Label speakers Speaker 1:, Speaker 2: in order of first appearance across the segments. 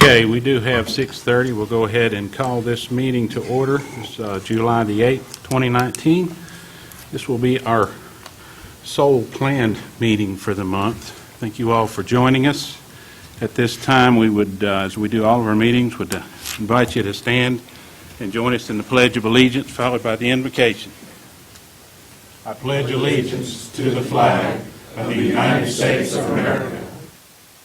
Speaker 1: Okay, we do have 6:30. We'll go ahead and call this meeting to order. It's July the 8th, 2019. This will be our sole planned meeting for the month. Thank you all for joining us. At this time, we would, as we do all of our meetings, would invite you to stand and join us in the Pledge of Allegiance, followed by the invocation. I pledge allegiance to the flag of the United States of America,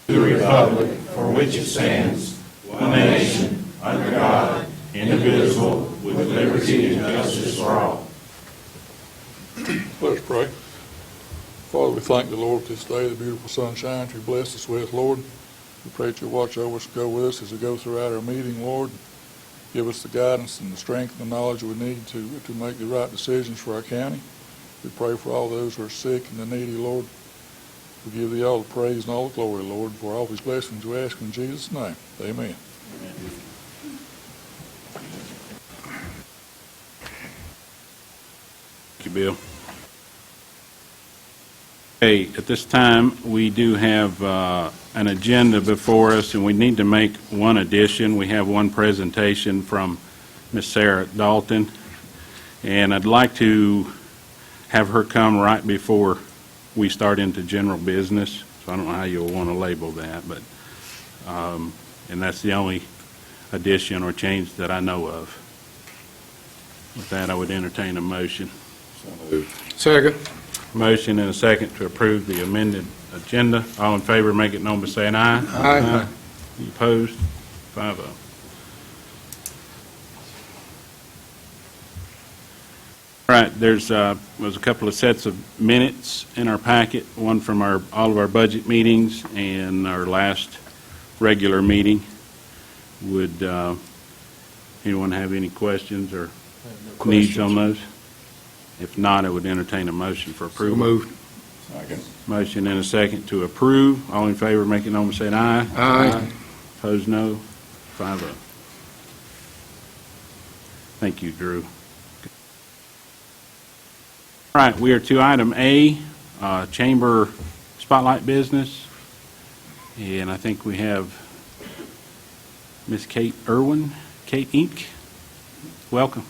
Speaker 1: to the republic for which it stands, one nation, under God, indivisible, with liberty and justice for all.
Speaker 2: Let us pray. Father, we thank the Lord for this day, the beautiful sunshine you blessed us with, Lord. We pray that you watch over us and go with us as we go throughout our meeting, Lord. Give us the guidance and the strength and the knowledge we need to make the right decisions for our county. We pray for all those who are sick and the needy, Lord. We give thee all the praise and all the glory, Lord, for all these blessings we ask in Jesus' name. Amen.
Speaker 1: Thank you, Bill. Okay, at this time, we do have an agenda before us, and we need to make one addition. We have one presentation from Miss Sarah Dalton, and I'd like to have her come right before we start into general business. So I don't know how you'll want to label that, but and that's the only addition or change that I know of. With that, I would entertain a motion.
Speaker 3: Second.
Speaker 1: Motion and a second to approve the amended agenda. All in favor, make it known by saying aye.
Speaker 3: Aye.
Speaker 1: Any opposed? 5-0. All right, there's was a couple of sets of minutes in our packet, one from all of our budget meetings and our last regular meeting. Would anyone have any questions or needs on those? If not, I would entertain a motion for approval.
Speaker 3: So moved.
Speaker 2: Second.
Speaker 1: Motion and a second to approve. All in favor, make it known by saying aye.
Speaker 3: Aye.
Speaker 1: Opposed, no. 5-0. Thank you, Drew. All right, we are to item A, Chamber Spotlight Business. And I think we have Miss Kate Irwin, Kate Inc. Welcome.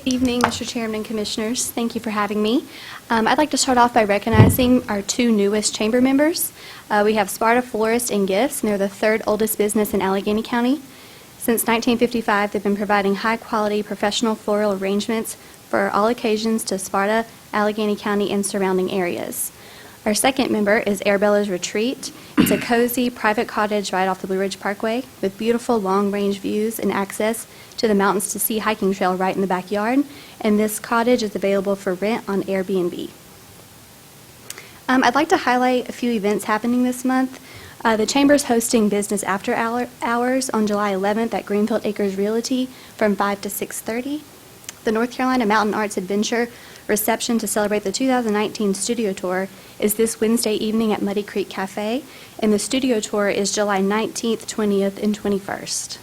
Speaker 4: Good evening, Mr. Chairman and Commissioners. Thank you for having me. I'd like to start off by recognizing our two newest chamber members. We have Sparta Florist and Gifts, and they're the third oldest business in Alleghany County. Since 1955, they've been providing high-quality professional floral arrangements for all occasions to Sparta, Alleghany County, and surrounding areas. Our second member is Arabella's Retreat. It's a cozy private cottage right off the Blue Ridge Parkway with beautiful long-range views and access to the Mountains to Sea hiking trail right in the backyard. And this cottage is available for rent on Airbnb. I'd like to highlight a few events happening this month. The Chamber is hosting business after hours on July 11th at Greenfield Acres Realty from 5 to 6:30. The North Carolina Mountain Arts Adventure reception to celebrate the 2019 studio tour is this Wednesday evening at Muddy Creek Cafe, and the studio tour is July 19th, 20th, and 21st.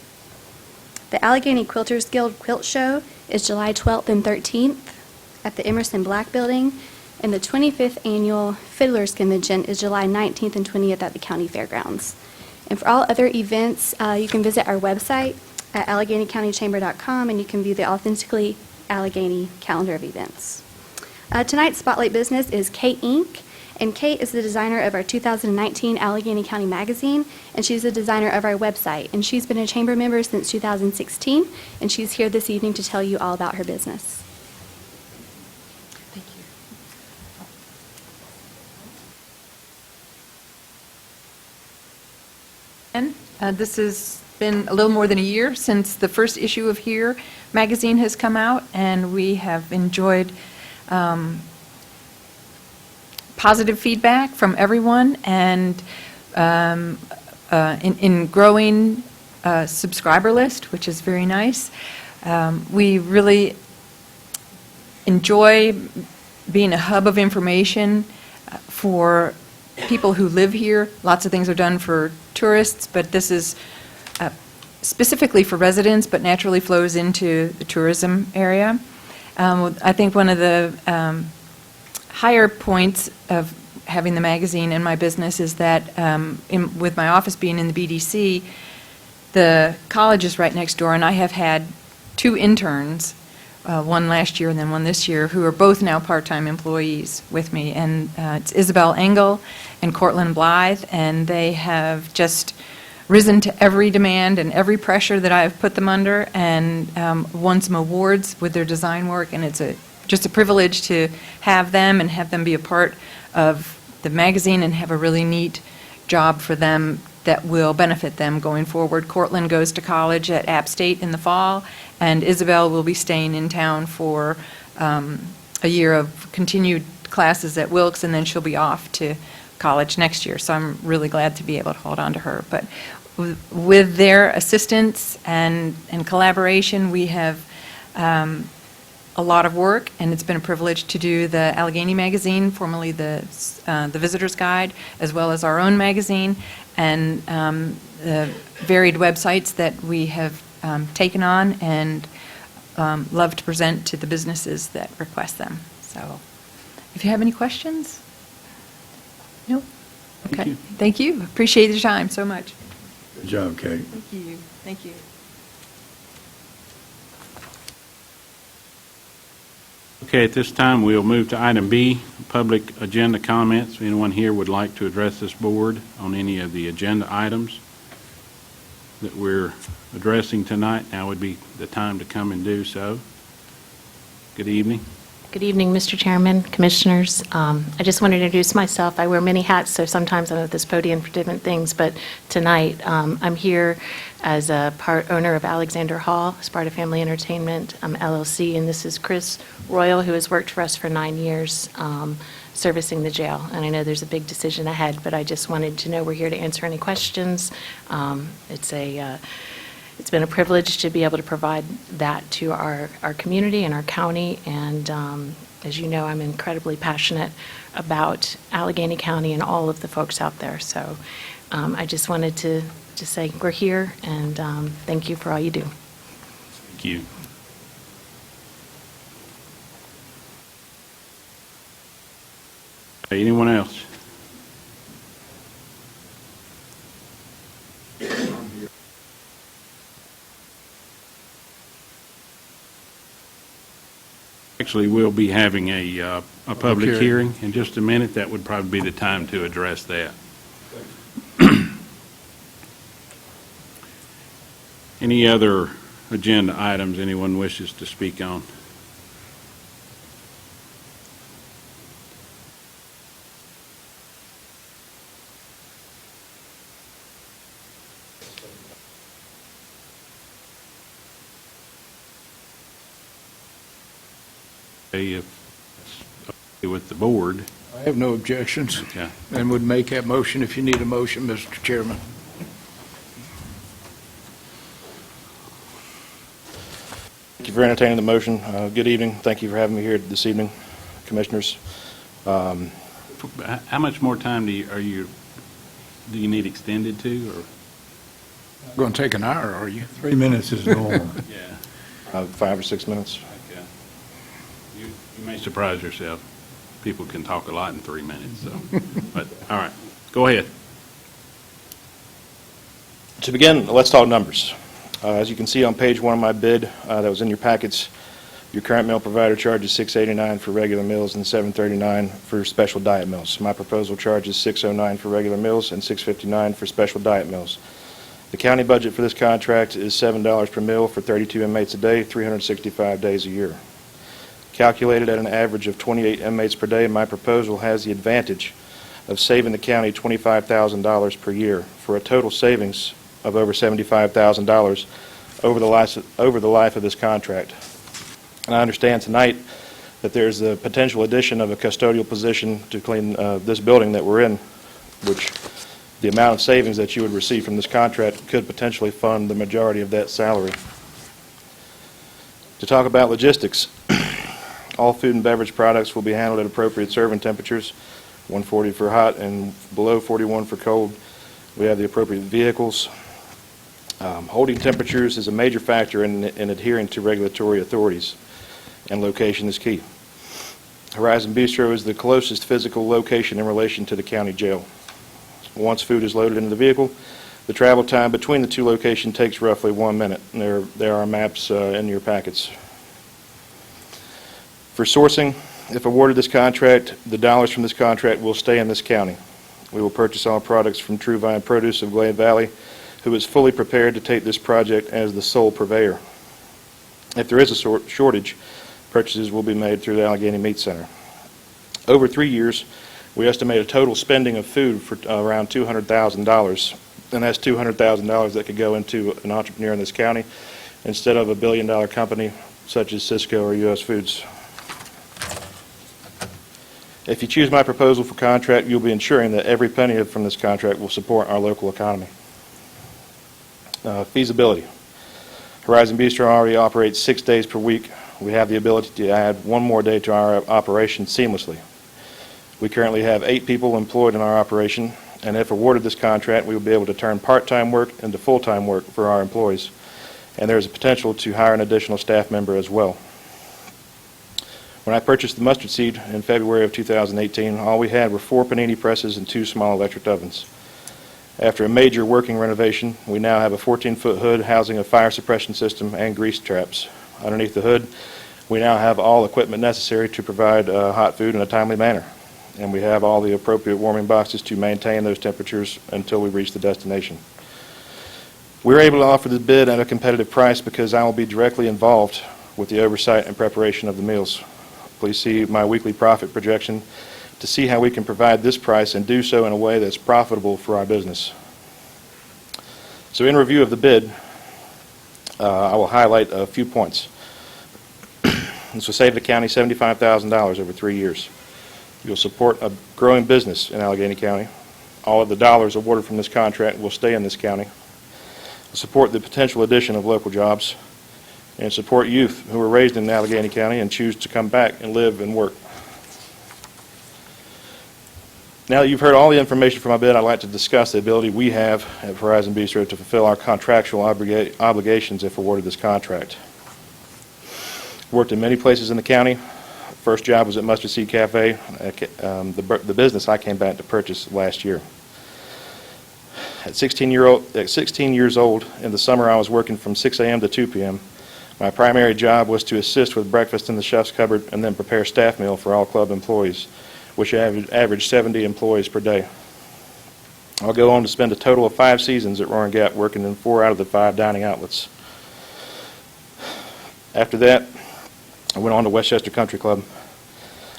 Speaker 4: The Alleghany Quilters Guild Quilt Show is July 12th and 13th at the Emerson Black Building, and the 25th Annual Fiddlers Convention is July 19th and 20th at the County Fairgrounds. And for all other events, you can visit our website at AlleganyCountyChamber.com, and you can view the Authentically Alleghany calendar of events. Tonight's Spotlight Business is Kate Inc., and Kate is the designer of our 2019 Alleghany County Magazine, and she's the designer of our website. And she's been a chamber member since 2016, and she's here this evening to tell you all about her business. Thank you.
Speaker 5: This has been a little more than a year since the first issue of Here magazine has come out, and we have enjoyed positive feedback from everyone, and in growing subscriber list, which is very nice. We really enjoy being a hub of information for people who live here. Lots of things are done for tourists, but this is specifically for residents, but naturally flows into the tourism area. I think one of the higher points of having the magazine in my business is that with my office being in the BDC, the college is right next door, and I have had 2 interns, one last year and then one this year, who are both now part-time employees with me. And it's Isabel Engel and Cortland Blythe, and they have just risen to every demand and every pressure that I've put them under, and won some awards with their design work, and it's just a privilege to have them and have them be a part of the magazine and have a really neat job for them that will benefit them going forward. Cortland goes to college at App State in the fall, and Isabel will be staying in town for a year of continued classes at Wilkes, and then she'll be off to college next year. So I'm really glad to be able to hold on to her. But with their assistance and collaboration, we have a lot of work, and it's been a privilege to do the Alleghany magazine, formerly the Visitor's Guide, as well as our own magazine, and the varied websites that we have taken on and love to present to the businesses that request them. So if you have any questions? No?
Speaker 1: Thank
Speaker 5: Okay.
Speaker 1: you.
Speaker 5: Thank you. Appreciate your time so much.
Speaker 3: Good job, Kate.
Speaker 5: Thank you. Thank you.
Speaker 1: Okay, at this time, we'll move to item B, public agenda comments. If anyone here would like to address this board on any of the agenda items that we're addressing tonight, now would be the time to come and do so. Good evening.
Speaker 6: Good evening, Mr. Chairman, Commissioners. I just want to introduce myself. I wear many hats, so sometimes I'm at this podium for different things, but tonight I'm here as a part owner of Alexander Hall, Sparta Family Entertainment, LLC, and this is Chris Royal, who has worked for us for 9 years servicing the jail. And I know there's a big decision ahead, but I just wanted to know we're here to answer any questions. It's been a privilege to be able to provide that to our community and our county, and as you know, I'm incredibly passionate about Alleghany County and all of the folks out there. So I just wanted to say we're here, and thank you for all you do.
Speaker 1: Thank you. Okay, anyone else? Actually, we'll be having a public hearing in just a minute. That would probably be the time to address that. Any other agenda items anyone wishes to speak on? Okay, if it's okay with the board.
Speaker 3: I have no objections,
Speaker 1: Okay.
Speaker 3: and would make that motion if you need a motion, Mr. Chairman.
Speaker 7: Thank you for entertaining the motion. Good evening. Thank you for having me here this evening, Commissioners.
Speaker 1: How much more time do you need extended to, or?
Speaker 3: Going to take an hour, are you?
Speaker 8: 3 minutes is normal.
Speaker 1: Yeah.
Speaker 7: 5 or 6 minutes.
Speaker 1: Okay. You may surprise yourself. People can talk a lot in 3 minutes, so. But, all right, go ahead.
Speaker 7: To begin, let's talk numbers. As you can see on page 1 of my bid that was in your packets, your current meal provider charges $6.89 for regular meals and $7.39 for special diet meals. My proposal charges $6.09 for regular meals and $6.59 for special diet meals. The county budget for this contract is $7 per meal for 32 inmates a day, 365 days a year. Calculated at an average of 28 inmates per day, my proposal has the advantage of saving the county $25,000 per year for a total savings of over $75,000 over the life of this contract. And I understand tonight that there's the potential addition of a custodial position to clean this building that we're in, which the amount of savings that you would receive from this contract could potentially fund the majority of that salary. To talk about logistics, all food and beverage products will be handled at appropriate serving temperatures, 140 for hot and below 41 for cold. We have the appropriate vehicles. Holding temperatures is a major factor in adhering to regulatory authorities, and location is key. Horizon Bistro is the closest physical location in relation to the county jail. Once food is loaded into the vehicle, the travel time between the two locations takes roughly 1 minute. And there are maps in your packets. For sourcing, if awarded this contract, the dollars from this contract will stay in this county. We will purchase all products from True Vine Produce of Glade Valley, who is fully prepared to take this project as the sole purveyor. If there is a shortage, purchases will be made through the Alleghany Meat Center. Over 3 years, we estimate a total spending of food for around $200,000, and that's $200,000 that could go into an entrepreneur in this county instead of a billion-dollar company such as Cisco or U.S. Foods. If you choose my proposal for contract, you'll be ensuring that every penny from this contract will support our local economy. Feasibility. Horizon Bistro already operates 6 days per week. We have the ability to add one more day to our operation seamlessly. We currently have 8 people employed in our operation, and if awarded this contract, we will be able to turn part-time work into full-time work for our employees. And there is a potential to hire an additional staff member as well. When I purchased the mustard seed in February of 2018, all we had were 4 panini presses and 2 small electric ovens. After a major working renovation, we now have a 14-foot hood housing a fire suppression system and grease traps. Underneath the hood, we now have all equipment necessary to provide hot food in a timely manner. And we have all the appropriate warming boxes to maintain those temperatures until we reach the destination. We were able to offer the bid at a competitive price because I will be directly involved with the oversight and preparation of the meals. Please see my weekly profit projection to see how we can provide this price and do so in a way that's profitable for our business. So in review of the bid, I will highlight a few points. This will save the county $75,000 over 3 years. You'll support a growing business in Alleghany County. All of the dollars awarded from this contract will stay in this county. Support the potential addition of local jobs, and support youth who were raised in Alleghany County and choose to come back and live and work. Now that you've heard all the information from my bid, I'd like to discuss the ability we have at Horizon Bistro to fulfill our contractual obligations if awarded this contract. Worked in many places in the county. First job was at Mustard Seed Cafe, the business I came back to purchase last year. At 16 years old, in the summer I was working from 6 a.m. to 2 p.m. My primary job was to assist with breakfast in the chef's cupboard and then prepare staff meal for all club employees, which averaged 70 employees per day. I'll go on to spend a total of 5 seasons at Roaring Gap, working in 4 out of the 5 dining outlets. After that, I went on to Westchester Country Club.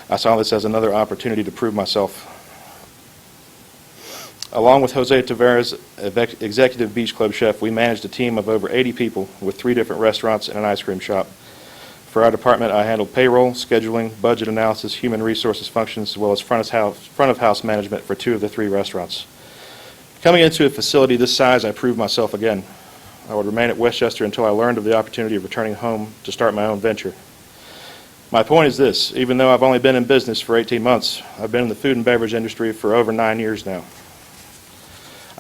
Speaker 7: I saw this as another opportunity to prove myself. Along with Jose Tavares, executive beach club chef, we managed a team of over 80 people with 3 different restaurants and an ice cream shop. For our department, I handled payroll, scheduling, budget analysis, human resources functions, as well as front of house management for 2 of the 3 restaurants. Coming into a facility this size, I proved myself again. I would remain at Westchester until I learned of the opportunity of returning home to start my own venture. My point is this: even though I've only been in business for 18 months, I've been in the food and beverage industry for over 9 years now.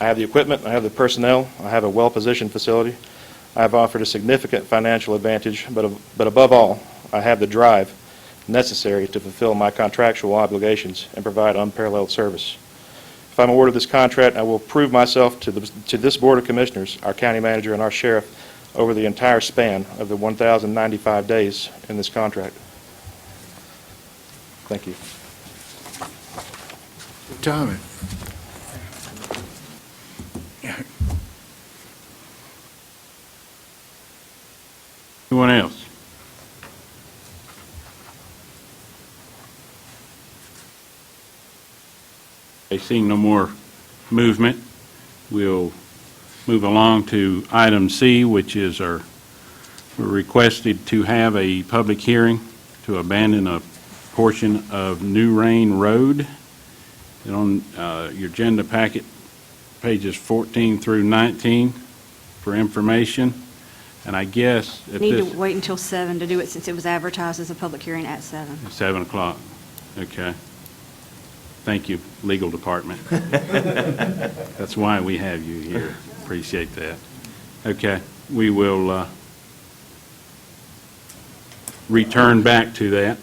Speaker 7: I have the equipment, I have the personnel, I have a well-positioned facility. I have offered a significant financial advantage, but above all, I have the drive necessary to fulfill my contractual obligations and provide unparalleled service. If I'm awarded this contract, I will prove myself to this Board of Commissioners, our county manager, and our sheriff over the entire span of the 1,095 days in this contract. Thank you.
Speaker 3: Good timing.
Speaker 1: Anyone else? I see no more movement. We'll move along to item C, which is we're requested to have a public hearing to abandon a portion of New Rain Road. And on your agenda packet, pages 14 through 19 for information. And I guess at
Speaker 8: Need
Speaker 1: this...
Speaker 8: to wait until 7 to do it since it was advertised as a public hearing at 7.
Speaker 1: 7 o'clock. Okay. Thank you, legal department. That's why we have you here. Appreciate that. Okay. We will return back to that.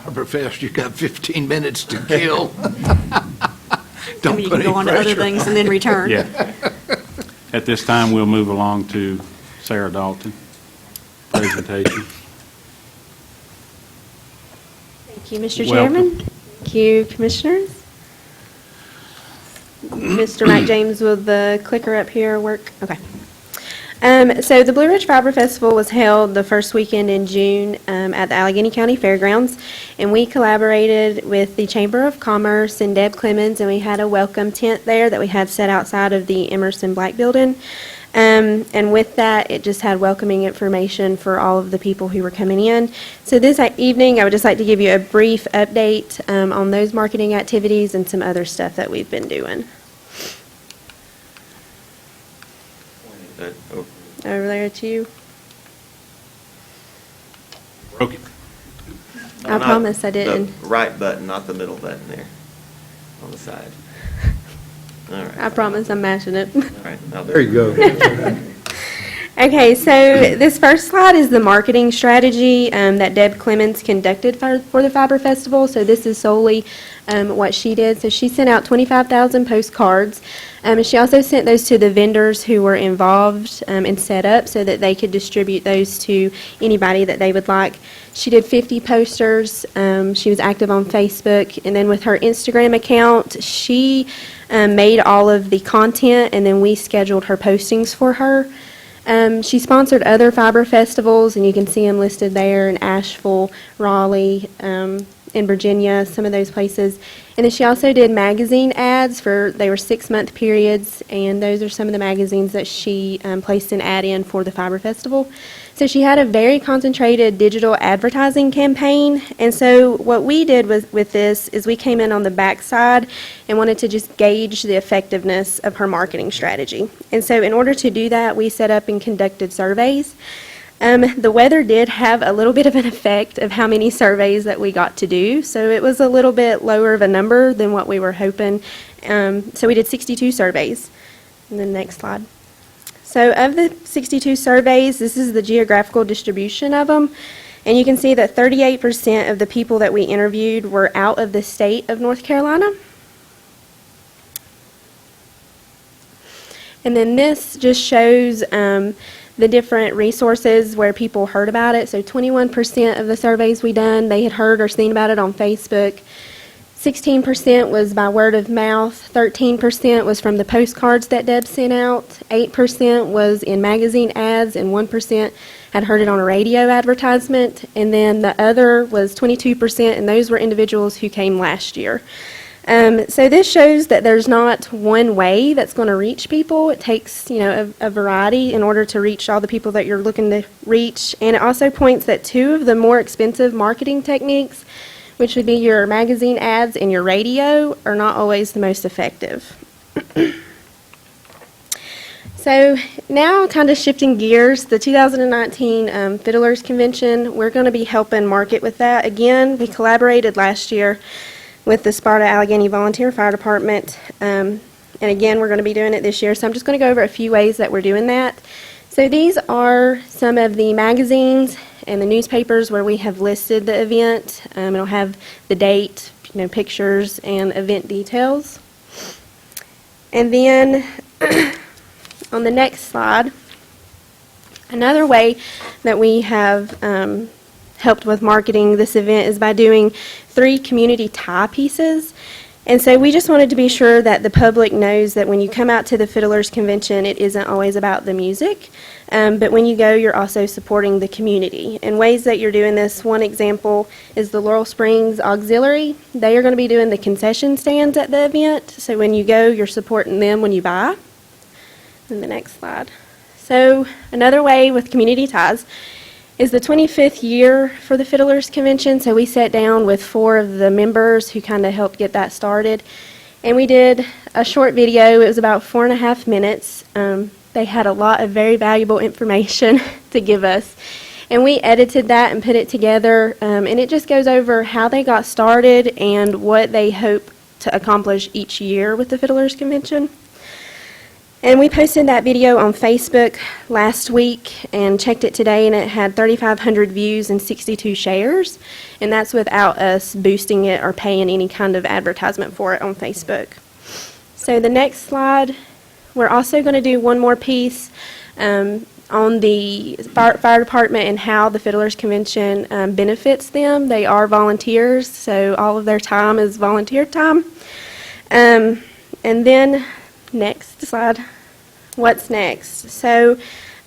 Speaker 3: Fiberfest, you got 15 minutes to kill.
Speaker 8: Maybe
Speaker 3: Don't
Speaker 8: you
Speaker 3: put
Speaker 8: can go
Speaker 3: any
Speaker 8: on to other
Speaker 3: pressure.
Speaker 8: things and then return.
Speaker 1: Yeah. At this time, we'll move along to Sarah Dalton, presentation.
Speaker 9: Thank you, Mr.
Speaker 1: Welcome.
Speaker 9: Chairman. Thank you, Commissioners. Mr. Mike James, will the clicker up here work? Okay. So the Blue Ridge Fiber Festival was held the first weekend in June at the Alleghany County Fairgrounds, and we collaborated with the Chamber of Commerce and Deb Clemens, and we had a welcome tent there that we had set outside of the Emerson Black Building. And with that, it just had welcoming information for all of the people who were coming in. So this evening, I would just like to give you a brief update on those marketing activities and some other stuff that we've been doing. Over there to you.
Speaker 1: Broke it.
Speaker 9: I
Speaker 10: Not
Speaker 9: promise I didn't.
Speaker 10: The right button, not the middle button there on the side. All right.
Speaker 9: I promise I'm mashing it.
Speaker 10: All right. Now there you
Speaker 3: go.
Speaker 9: Okay, so this first slide is the marketing strategy that Deb Clemens conducted for the Fiber Festival. So this is solely what she did. So she sent out 25,000 postcards. And she also sent those to the vendors who were involved in setup so that they could distribute those to anybody that they would like. She did 50 posters. She was active on Facebook. And then with her Instagram account, she made all of the content, and then we scheduled her postings for her. She sponsored other fiber festivals, and you can see them listed there in Asheville, Raleigh, in Virginia, some of those places. And then she also did magazine ads they were 6-month periods, and those are some of the magazines that she placed an ad in for the Fiber Festival. So she had a very concentrated digital advertising campaign, and so what we did with this is we came in on the backside and wanted to just gauge the effectiveness of her marketing strategy. And so in order to do that, we set up and conducted surveys. The weather did have a little bit of an effect of how many surveys that we got to do, so it was a little bit lower of a number than what we were hoping. So we did 62 surveys. And then next slide. So of the 62 surveys, this is the geographical distribution of them, and you can see that 38% of the people that we interviewed were out of the state of North Carolina. And then this just shows the different resources where people heard about it. So 21% of the surveys we done, they had heard or seen about it on Facebook. 16% was by word of mouth. 13% was from the postcards that Deb sent out. 8% was in magazine ads, and 1% had heard it on a radio advertisement. And then the other was 22%, and those were individuals who came last year. So this shows that there's not one way that's going to reach people. It takes, a variety in order to reach all the people that you're looking to reach. And it also points that 2 of the more expensive marketing techniques, which would be your magazine ads and your radio, are not always the most effective. So now kind of shifting gears, the 2019 Fiddlers Convention, we're going to be helping market with that. Again, we collaborated last year with the Sparta Alleghany Volunteer Fire Department, and again, we're going to be doing it this year. So I'm just going to go over a few ways that we're doing that. So these are some of the magazines and the newspapers where we have listed the event. It'll have the date, pictures, and event details. And then on the next slide, another way that we have helped with marketing this event is by doing 3 community tie pieces. And so we just wanted to be sure that the public knows that when you come out to the Fiddlers Convention, it isn't always about the music, but when you go, you're also supporting the community. And ways that you're doing this, one example is the Laurel Springs Auxiliary. They are going to be doing the concession stands at the event, so when you go, you're supporting them when you buy. And the next slide. So another way with community ties is the 25th year for the Fiddlers Convention. So we sat down with 4 of the members who kind of helped get that started. And we did a short video. It was about 4.5 minutes. They had a lot of very valuable information to give us. And we edited that and put it together. And it just goes over how they got started and what they hope to accomplish each year with the Fiddlers Convention. And we posted that video on Facebook last week and checked it today, and it had 3,500 views and 62 shares. And that's without us boosting it or paying any kind of advertisement for it on Facebook. So the next slide, we're also going to do one more piece on the fire department and how the Fiddlers Convention benefits them. They are volunteers, so all of their time is volunteer time. And then, next slide, what's next? So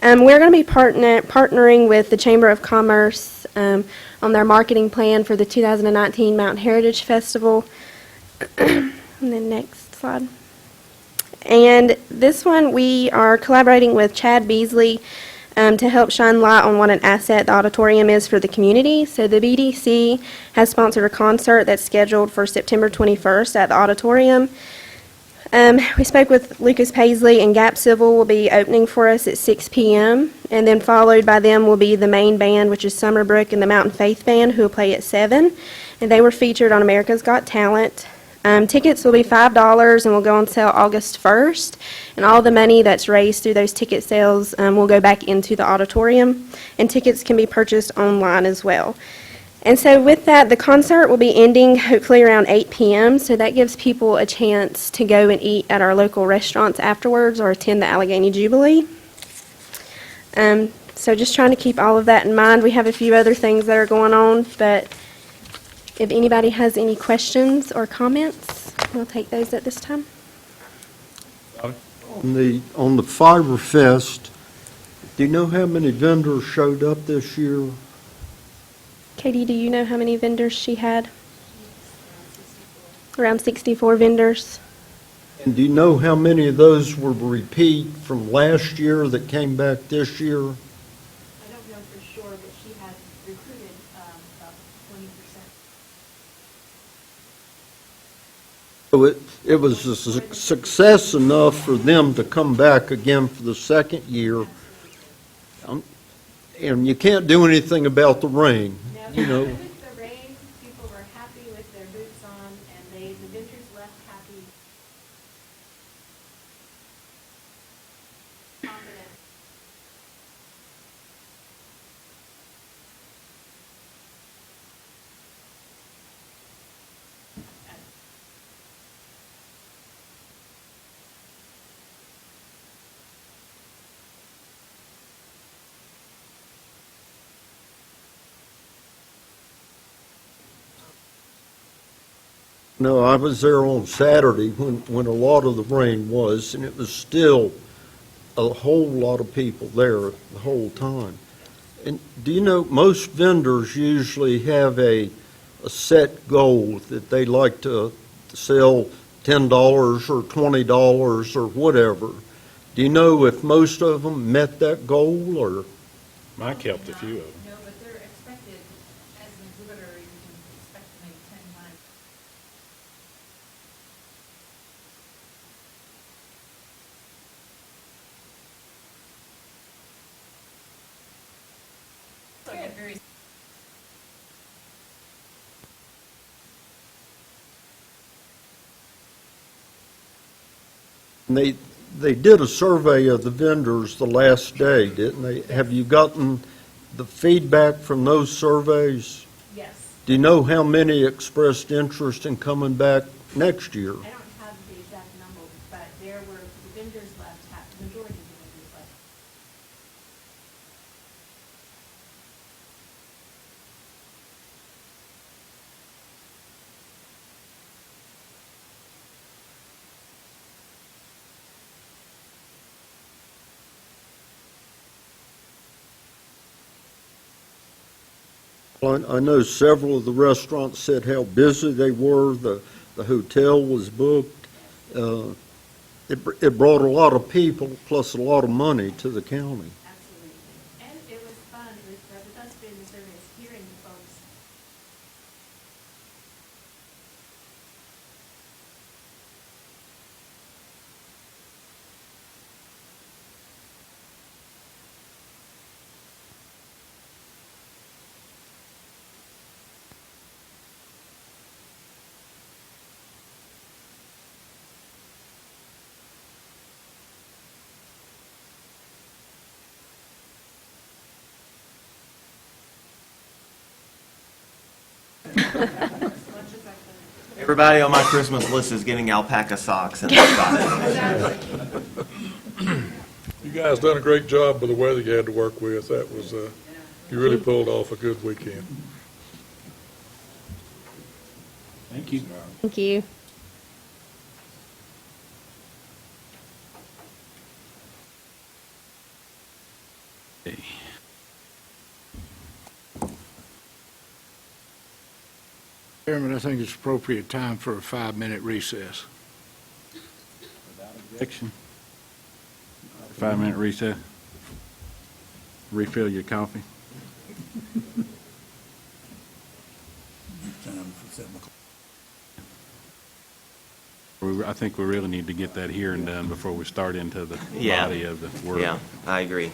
Speaker 9: we're going to be partnering with the Chamber of Commerce on their marketing plan for the 2019 Mountain Heritage Festival. And then next slide. And this one, we are collaborating with Chad Beasley to help shine light on what an asset the auditorium is for the community. So the BDC has sponsored a concert that's scheduled for September 21st at the auditorium. We spoke with Lucas Paisley, and Gap Civil will be opening for us at 6 p.m. And then followed by them will be the main band, which is Summerbrook and the Mountain Faith Band, who will play at 7. And they were featured on America's Got Talent. Tickets will be $5 and will go on sale August 1st. And all the money that's raised through those ticket sales will go back into the auditorium. And tickets can be purchased online as well. And so with that, the concert will be ending hopefully around 8 p.m. So that gives people a chance to go and eat at our local restaurants afterwards or attend the Alleghany Jubilee. So just trying to keep all of that in mind. We have a few other things that are going on, but if anybody has any questions or comments, we'll take those at this time.
Speaker 11: On the Fiber Fest, do you know how many vendors showed up this year?
Speaker 9: Katie, do you know how many vendors she had? Around 64 vendors.
Speaker 11: And do you know how many of those were repeat from last year that came back this year?
Speaker 12: I don't know for sure, but she has recruited about 20%.
Speaker 11: So it was a success enough for them to come back again for the second year. And you can't do anything about the rain, you know.
Speaker 12: With the rain, people were happy with their boots on, and the vendors left happy, confident.
Speaker 11: No, I was there on Saturday when a lot of the rain was, and it was still a whole lot of people there the whole time. And do you know, most vendors usually have a set goal that they like to sell $10 or $20 or whatever. Do you know if most of them met that goal, or?
Speaker 1: Mike helped a few of them.
Speaker 12: No, but they're expected, as an exhibitor, you can expect to make 10 times. So I get very
Speaker 11: And they did a survey of the vendors the last day, didn't they? Have you gotten the feedback from those surveys?
Speaker 12: yes.
Speaker 11: Do you know how many expressed interest in coming back next year?
Speaker 12: I don't have the exact number, but there were, the vendors left, the majority of the vendors left.
Speaker 11: Well, I know several of the restaurants said how busy they were. The hotel was booked. It brought a lot of people, plus a lot of money to the county.
Speaker 12: Absolutely. And it was fun with us doing the surveys, hearing the folks.
Speaker 10: Everybody on my Christmas list is getting alpaca socks, and I've got it.
Speaker 2: You guys done a great job with the weather you had to work with. That was, you really pulled off a good weekend.
Speaker 1: Thank you.
Speaker 9: Thank you.
Speaker 1: Okay.
Speaker 3: Chairman, I think it's appropriate time for a 5-minute recess.
Speaker 1: Objection. 5-minute recess. Refill your coffee. I think we really need to get that hearing done before we start into the
Speaker 10: Yeah.
Speaker 1: body of the work.
Speaker 10: Yeah, I agree.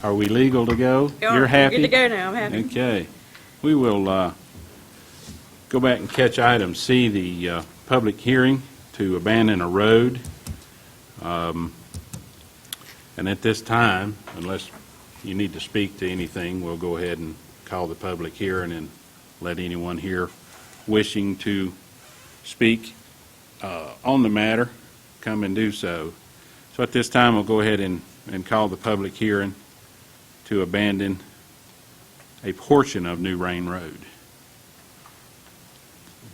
Speaker 1: Are we legal to go?
Speaker 13: Yeah,
Speaker 1: You're
Speaker 13: we're
Speaker 1: happy?
Speaker 13: good to go now. I'm happy.
Speaker 1: Okay. We will go back and catch item C, the public hearing to abandon a road. And at this time, unless you need to speak to anything, we'll go ahead and call the public hearing and let anyone here wishing to speak on the matter come and do so. So at this time, we'll go ahead and call the public hearing to abandon a portion of New Rain Road.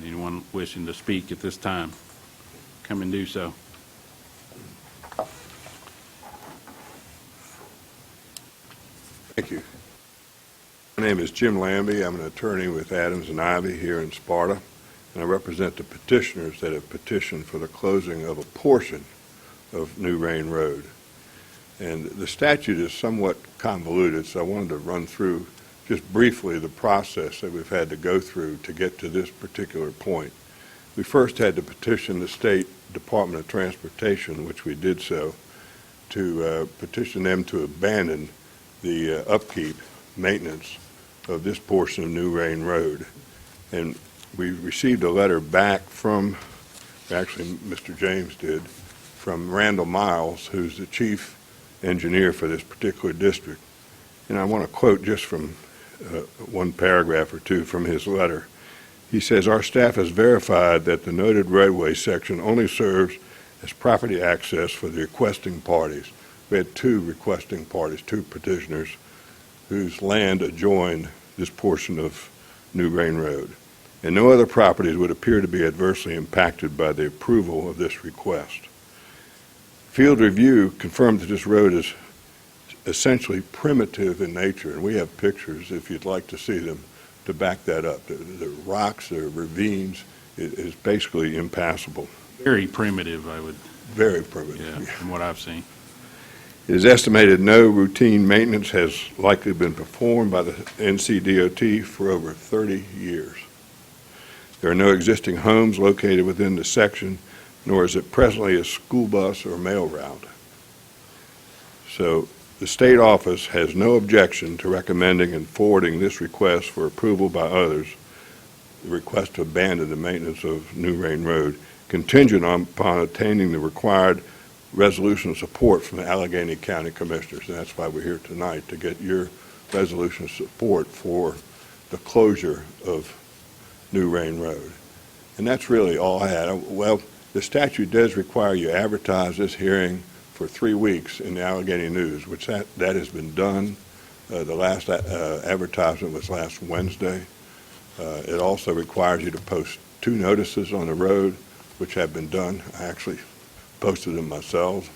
Speaker 1: Anyone wishing to speak at this time, come and do so.
Speaker 14: Thank you. My name is Jim Lambie. I'm an attorney with Adams and Ivy here in Sparta, and I represent the petitioners that have petitioned for the closing of a portion of New Rain Road. And the statute is somewhat convoluted, so I wanted to run through just briefly the process that we've had to go through to get to this particular point. We first had to petition the State Department of Transportation, which we did so, to petition them to abandon the upkeep, maintenance of this portion of New Rain Road. And we received a letter back from, actually Mr. James did, from Randall Miles, who's the chief engineer for this particular district. And I want to quote just from one paragraph or two from his letter. He says, "Our staff has verified that the noted roadway section only serves as property access for the requesting parties." We had two requesting parties, two petitioners, whose land adjoined this portion of New Rain Road. And no other properties would appear to be adversely impacted by the approval of this request. Field review confirmed that this road is essentially primitive in nature, and we have pictures, if you'd like to see them, to back that up. The rocks, the ravines, is basically impassable.
Speaker 1: Very primitive, I would,
Speaker 14: Very primitive.
Speaker 1: yeah, from what I've seen.
Speaker 14: It is estimated no routine maintenance has likely been performed by the NCDOT for over 30 years. There are no existing homes located within the section, nor is it presently a school bus or mail route. So the state office has no objection to recommending and forwarding this request for approval by others, the request to abandon the maintenance of New Rain Road, contingent upon obtaining the required resolution of support from the Alleghany County Commissioners. And that's why we're here tonight, to get your resolution of support for the closure of New Rain Road. And that's really all I had. Well, the statute does require you advertise this hearing for 3 weeks in the Alleghany News, which that has been done. The last advertisement was last Wednesday. It also requires you to post 2 notices on the road, which have been done. I actually posted them myself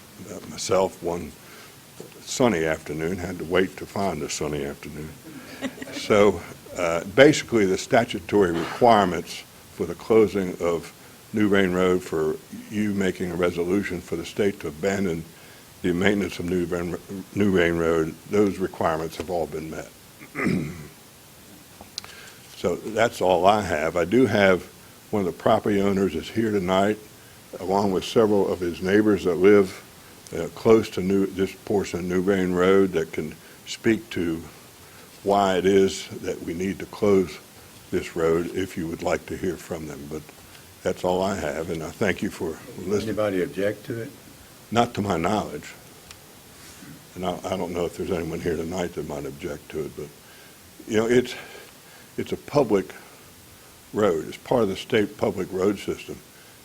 Speaker 14: one sunny afternoon, had to wait to find a sunny afternoon. So basically the statutory requirements for the closing of New Rain Road, for you making a resolution for the state to abandon the maintenance of New Rain Road, those requirements have all been met. So that's all I have. I do have one of the property owners is here tonight, along with several of his neighbors that live close to this portion of New Rain Road, that can speak to why it is that we need to close this road, if you would like to hear from them. But that's all I have, and I thank you for listening.
Speaker 15: Anybody object to it?
Speaker 14: Not to my knowledge. And I don't know if there's anyone here tonight that might object to it, but, you know, it's a public road. It's part of the state public road system,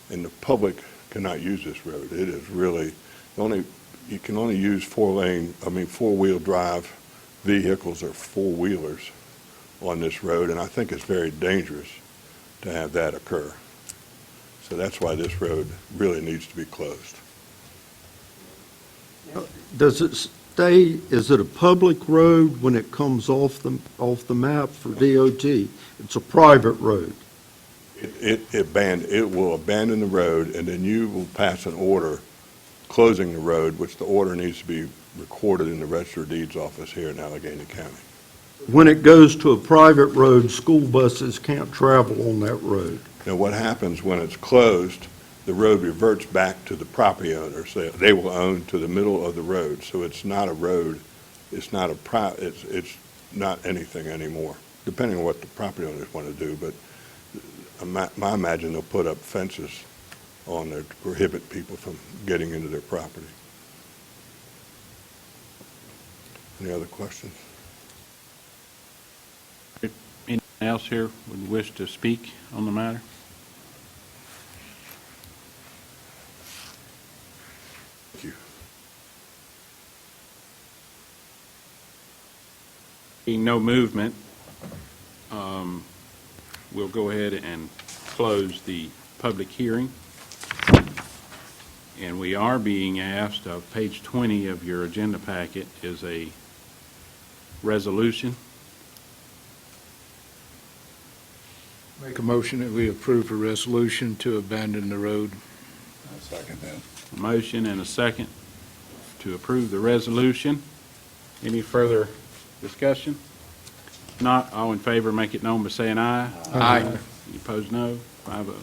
Speaker 14: and the public cannot use this road. It is really, you can only use four-wheel drive vehicles or four-wheelers on this road, and I think it's very dangerous to have that occur. So that's why this road really needs to be closed.
Speaker 11: Does it stay, is it a public road when it comes off the map for DOT? It's a private road.
Speaker 14: It will abandon the road, and then you will pass an order closing the road, which the order needs to be recorded in the Register of Deeds office here in Alleghany County.
Speaker 11: When it goes to a private road, school buses can't travel on that road.
Speaker 14: Now, what happens when it's closed, the road reverts back to the property owners. They will own to the middle of the road, so it's not a road it's not it's not anything anymore, depending on what the property owners want to do. But I imagine they'll put up fences on there to prohibit people from getting into their property. Any other questions?
Speaker 1: Anyone else here would wish to speak on the matter?
Speaker 14: Thank you.
Speaker 1: Being no movement, we'll go ahead and close the public hearing. And we are being asked, page 20 of your agenda packet is a resolution.
Speaker 3: Make a motion that we approve a resolution to abandon the road.
Speaker 2: I'll second that.
Speaker 1: A motion and a second to approve the resolution. Any further discussion? If not, all in favor, make it known by saying aye.
Speaker 3: Aye.
Speaker 1: Any opposed, no. 5-0.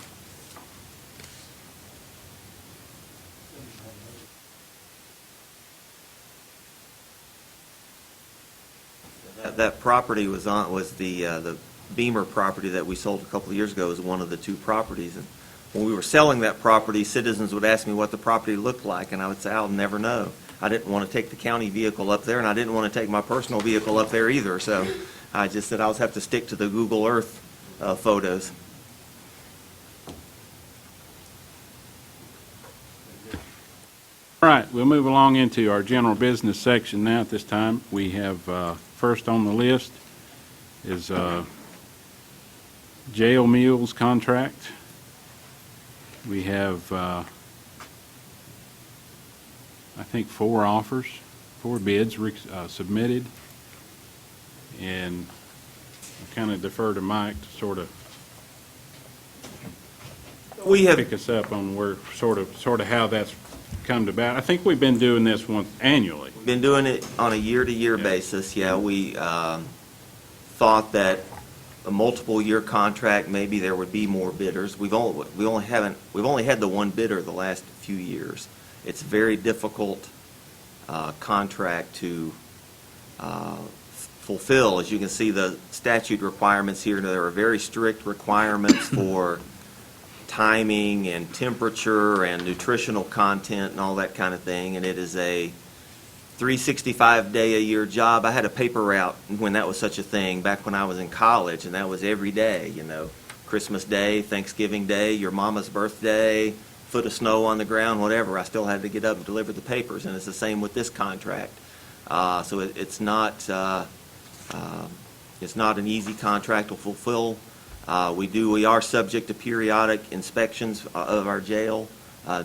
Speaker 10: That property was the Beamer property that we sold a couple of years ago, is one of the two properties. And when we were selling that property, citizens would ask me what the property looked like, and I would say, I'll never know. I didn't want to take the county vehicle up there, and I didn't want to take my personal vehicle up there either. So I just said I'll have to stick to the Google Earth photos.
Speaker 1: All right, we'll move along into our general business section now. At this time, we have first on the list is jail meals contract. We have, I think, 4 offers, 4 bids submitted, and I kind of defer to Mike to sort of pick us up on where sort of how that's come about. I think we've been doing this once annually.
Speaker 10: Been doing it on a year-to-year basis. Yeah, we thought that a multiple-year contract, maybe there would be more bidders. We've only had the one bidder the last few years. It's a very difficult contract to fulfill. As you can see, the statute requirements here, there are very strict requirements for timing and temperature and nutritional content and all that kind of thing, and it is a 365-day-a-year job. I had a paper route when that was such a thing back when I was in college, and that was every day, Christmas Day, Thanksgiving Day, your mama's birthday, foot of snow on the ground, whatever. I still had to get up and deliver the papers, and it's the same with this contract. So it's not an easy contract to fulfill. We are subject to periodic inspections of our jail.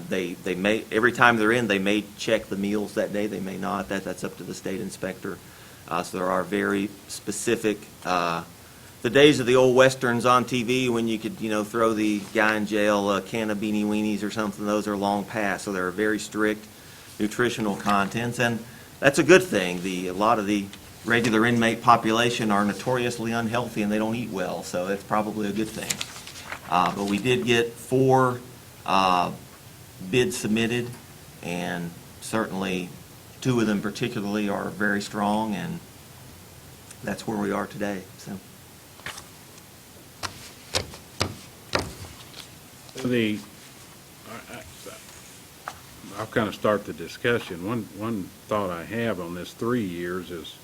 Speaker 10: They may, every time they're in, they may check the meals that day, they may not. That's up to the state inspector. So there are very specific, the days of the old westerns on TV when you could, throw the guy in jail a can of Beanie Weenies or something, those are long past. So there are very strict nutritional contents, and that's a good thing. A lot of the regular inmate population are notoriously unhealthy and they don't eat well, so that's probably a good thing. But we did get 4 bids submitted, and certainly 2 of them particularly are very strong, and that's where we are today. So.
Speaker 1: I'll kind of start the discussion. One thought I have on this 3 years is,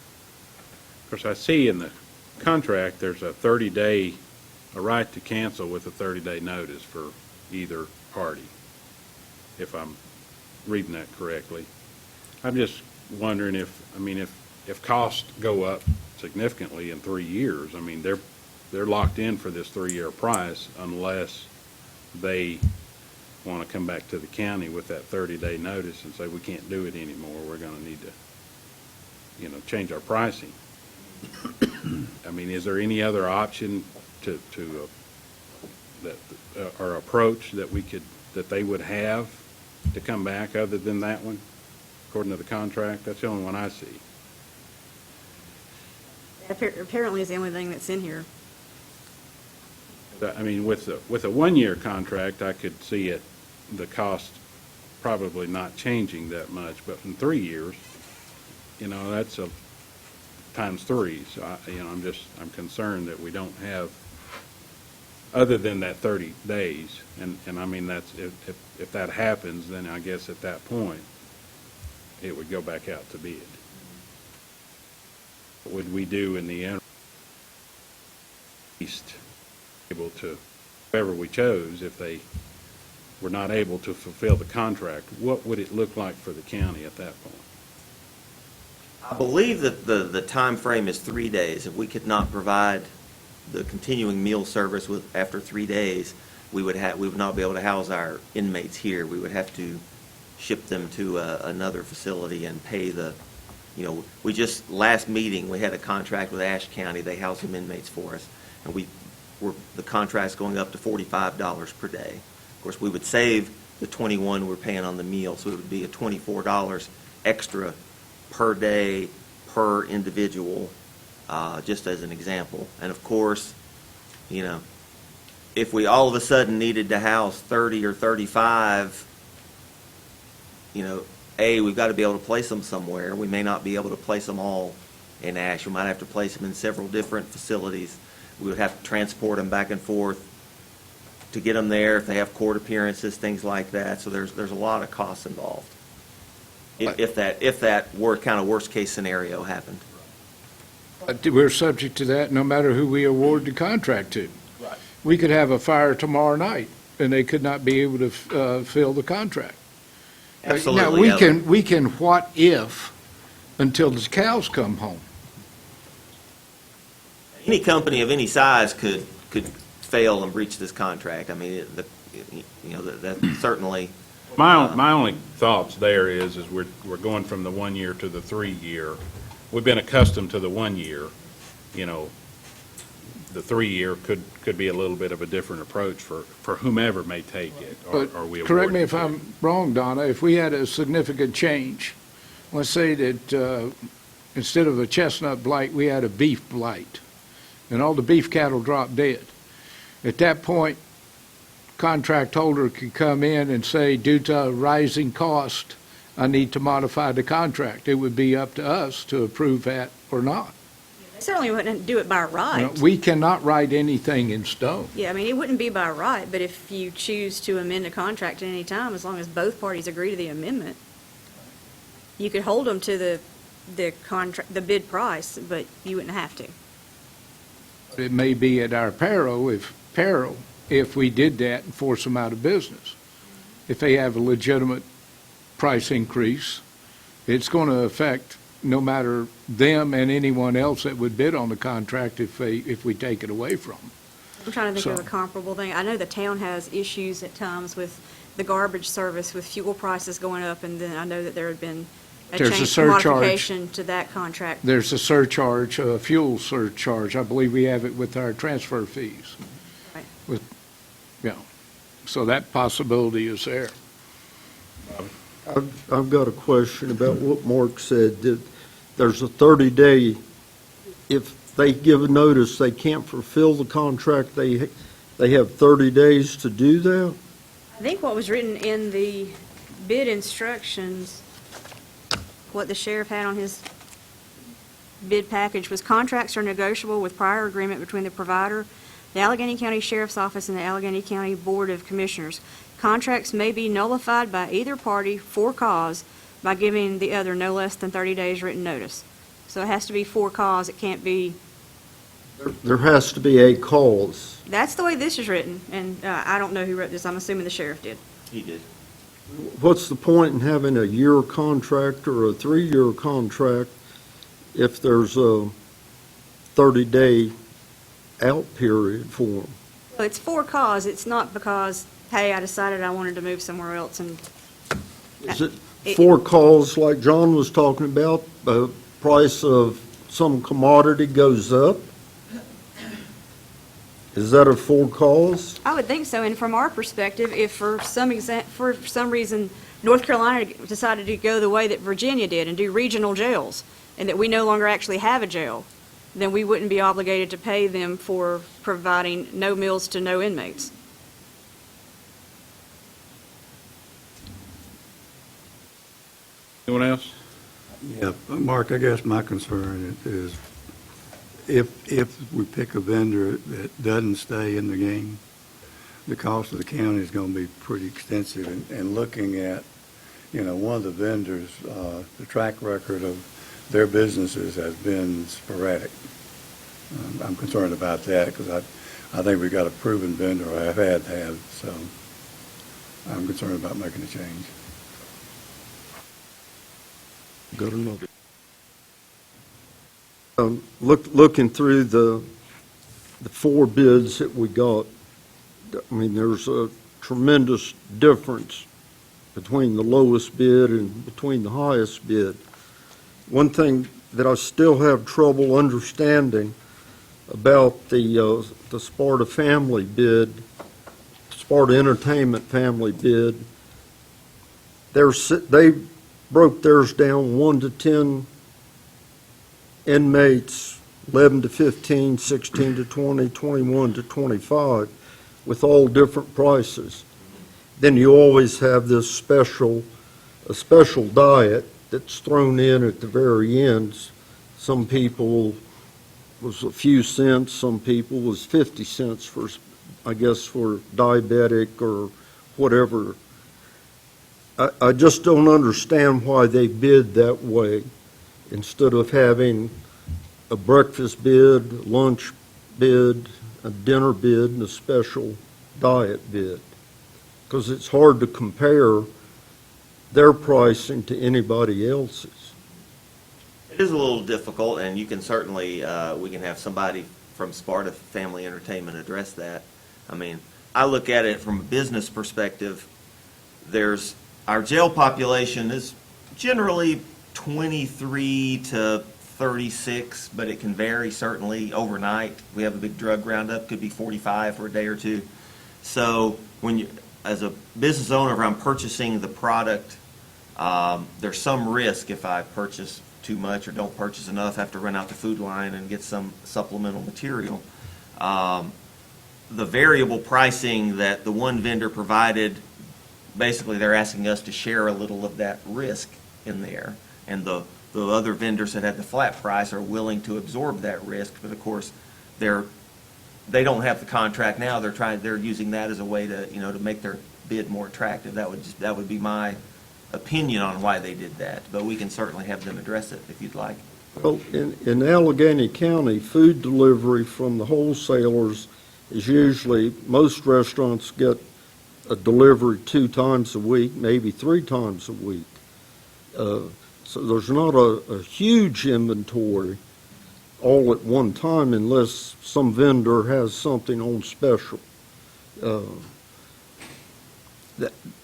Speaker 1: of course, I see in the contract there's a right to cancel with a 30-day notice for either party, if I'm reading that correctly. I'm just wondering if costs go up significantly in 3 years, they're locked in for this 3-year price unless they want to come back to the county with that 30-day notice and say, we can't do it anymore, we're going to need to, change our pricing. Is there any other option or approach that they would have to come back other than that one, according to the contract? That's the only one I see.
Speaker 8: Apparently, it's the only thing that's in here.
Speaker 1: With a 1-year contract, I could see the cost probably not changing that much, but in 3 years, that's times 3. So, I'm concerned that we don't have, other than that 30 days, and I mean, that's, if that happens, then I guess at that point, it would go back out to bid. What would we do in the interim? At least able to, whoever we chose, if they were not able to fulfill the contract, what would it look like for the county at that point?
Speaker 10: I believe that the time frame is 3 days. If we could not provide the continuing meal service after 3 days, we would not be able to house our inmates here. We would have to ship them to another facility and pay we just, last meeting, we had a contract with Ashe County. They house some inmates for us, and the contract's going up to $45 per day. Of course, we would save the $21 we're paying on the meal, so it would be a $24 extra per day, per individual, just as an example. And of course, if we all of a sudden needed to house 30 or 35, we've got to be able to place them somewhere. We may not be able to place them all in Ashe. We might have to place them in several different facilities. We would have to transport them back and forth to get them there if they have court appearances, things like that. So there's a lot of costs involved. If that were kind of worst case scenario happened.
Speaker 3: We're subject to that no matter who we award the contract to.
Speaker 1: Right.
Speaker 3: We could have a fire tomorrow night, and they could not be able to fill the contract.
Speaker 10: Absolutely.
Speaker 3: Now, we can what if until the cows come home.
Speaker 10: Any company of any size could fail and breach this contract. I mean, that certainly.
Speaker 1: My only thoughts there is we're going from the 1 year to the 3 year. We've been accustomed to the 1 year. The 3 year could be a little bit of a different approach for whomever may take it.
Speaker 3: But
Speaker 1: or we
Speaker 3: correct
Speaker 1: award
Speaker 3: me
Speaker 1: it
Speaker 3: if
Speaker 1: to.
Speaker 3: I'm wrong, Donna, if we had a significant change, let's say that instead of a chestnut blight, we had a beef blight, and all the beef cattle dropped dead. At that point, contract holder could come in and say, due to rising cost, I need to modify the contract. It would be up to us to approve that or not.
Speaker 8: They certainly wouldn't do it by right.
Speaker 3: We cannot write anything in stone.
Speaker 8: Yeah, I mean, it wouldn't be by right, but if you choose to amend a contract at any time, as long as both parties agree to the amendment, you could hold them to the bid price, but you wouldn't have to.
Speaker 3: It may be at our peril if we did that and force them out of business. If they have a legitimate price increase, it's going to affect no matter them and anyone else that would bid on the contract if we take it away from them.
Speaker 8: I'm trying to think of
Speaker 3: So-
Speaker 8: a comparable thing. I know the town has issues at times with the garbage service, with fuel prices going up, and then I know that there had been a
Speaker 3: There's a
Speaker 8: change,
Speaker 3: surcharge.
Speaker 8: modification to that contract.
Speaker 3: There's a surcharge, a fuel surcharge. I believe we have it with our transfer fees.
Speaker 8: Right.
Speaker 3: So that possibility is there.
Speaker 11: I've got a question about what Mark said. There's a 30-day, if they give a notice they can't fulfill the contract, they have 30 days to do that?
Speaker 8: I think what was written in the bid instructions, what the sheriff had on his bid package, was contracts are negotiable with prior agreement between the provider, the Alleghany County Sheriff's Office, and the Alleghany County Board of Commissioners. Contracts may be nullified by either party for cause by giving the other no less than 30 days written notice. So it has to be for cause. It can't be,
Speaker 11: There has to be a cause.
Speaker 8: that's the way this is written, and I don't know who wrote this. I'm assuming the sheriff did.
Speaker 10: He did.
Speaker 11: What's the point in having a year contract or a 3-year contract if there's a 30-day out period for them?
Speaker 8: Well, it's for cause. It's not because, hey, I decided I wanted to move somewhere else, and
Speaker 11: Is it for cause like John was talking about, the price of some commodity goes up? Is that a for cause?
Speaker 8: I would think so. And from our perspective, if for some reason North Carolina decided to go the way that Virginia did and do regional jails, and that we no longer actually have a jail, then we wouldn't be obligated to pay them for providing no meals to no inmates.
Speaker 1: Anyone else?
Speaker 13: Yeah, Mark, I guess my concern is if we pick a vendor that doesn't stay in the game, the cost of the county is going to be pretty extensive. And looking at, one of the vendors, the track record of their businesses has been sporadic. I'm concerned about that because I think we've got a proven vendor, or have had to have, so I'm concerned about making a change.
Speaker 11: Got another. Looking through the 4 bids that we got, I mean, there's a tremendous difference between the lowest bid and between the highest bid. One thing that I still have trouble understanding about the Sparta family bid, Sparta Entertainment family bid, they broke theirs down 1 to 10 inmates, 11 to 15, 16 to 20, 21 to 25, with all different prices. Then you always have this special diet that's thrown in at the very end. Some people was a few cents, some people was 50 cents for, I guess, for diabetic or whatever. I just don't understand why they bid that way instead of having a breakfast bid, lunch bid, a dinner bid, and a special diet bid. Because it's hard to compare their pricing to anybody else's.
Speaker 10: It is a little difficult, and you can certainly, we can have somebody from Sparta Family Entertainment address that. I mean, I look at it from a business perspective. Our jail population is generally 23 to 36, but it can vary certainly overnight. We have a big drug roundup, could be 45 for a day or two. So when you, as a business owner, if I'm purchasing the product, there's some risk if I purchase too much or don't purchase enough, have to run out the food line and get some supplemental material. The variable pricing that the one vendor provided, basically they're asking us to share a little of that risk in there. And the other vendors that had the flat price are willing to absorb that risk, but of course they don't have the contract now. They're using that as a way to, to make their bid more attractive. That would be my opinion on why they did that, but we can certainly have them address it if you'd like.
Speaker 11: Well, in Alleghany County, food delivery from the wholesalers is usually, most restaurants get a delivery 2 times a week, maybe 3 times a week. So there's not a huge inventory all at one time unless some vendor has something on special.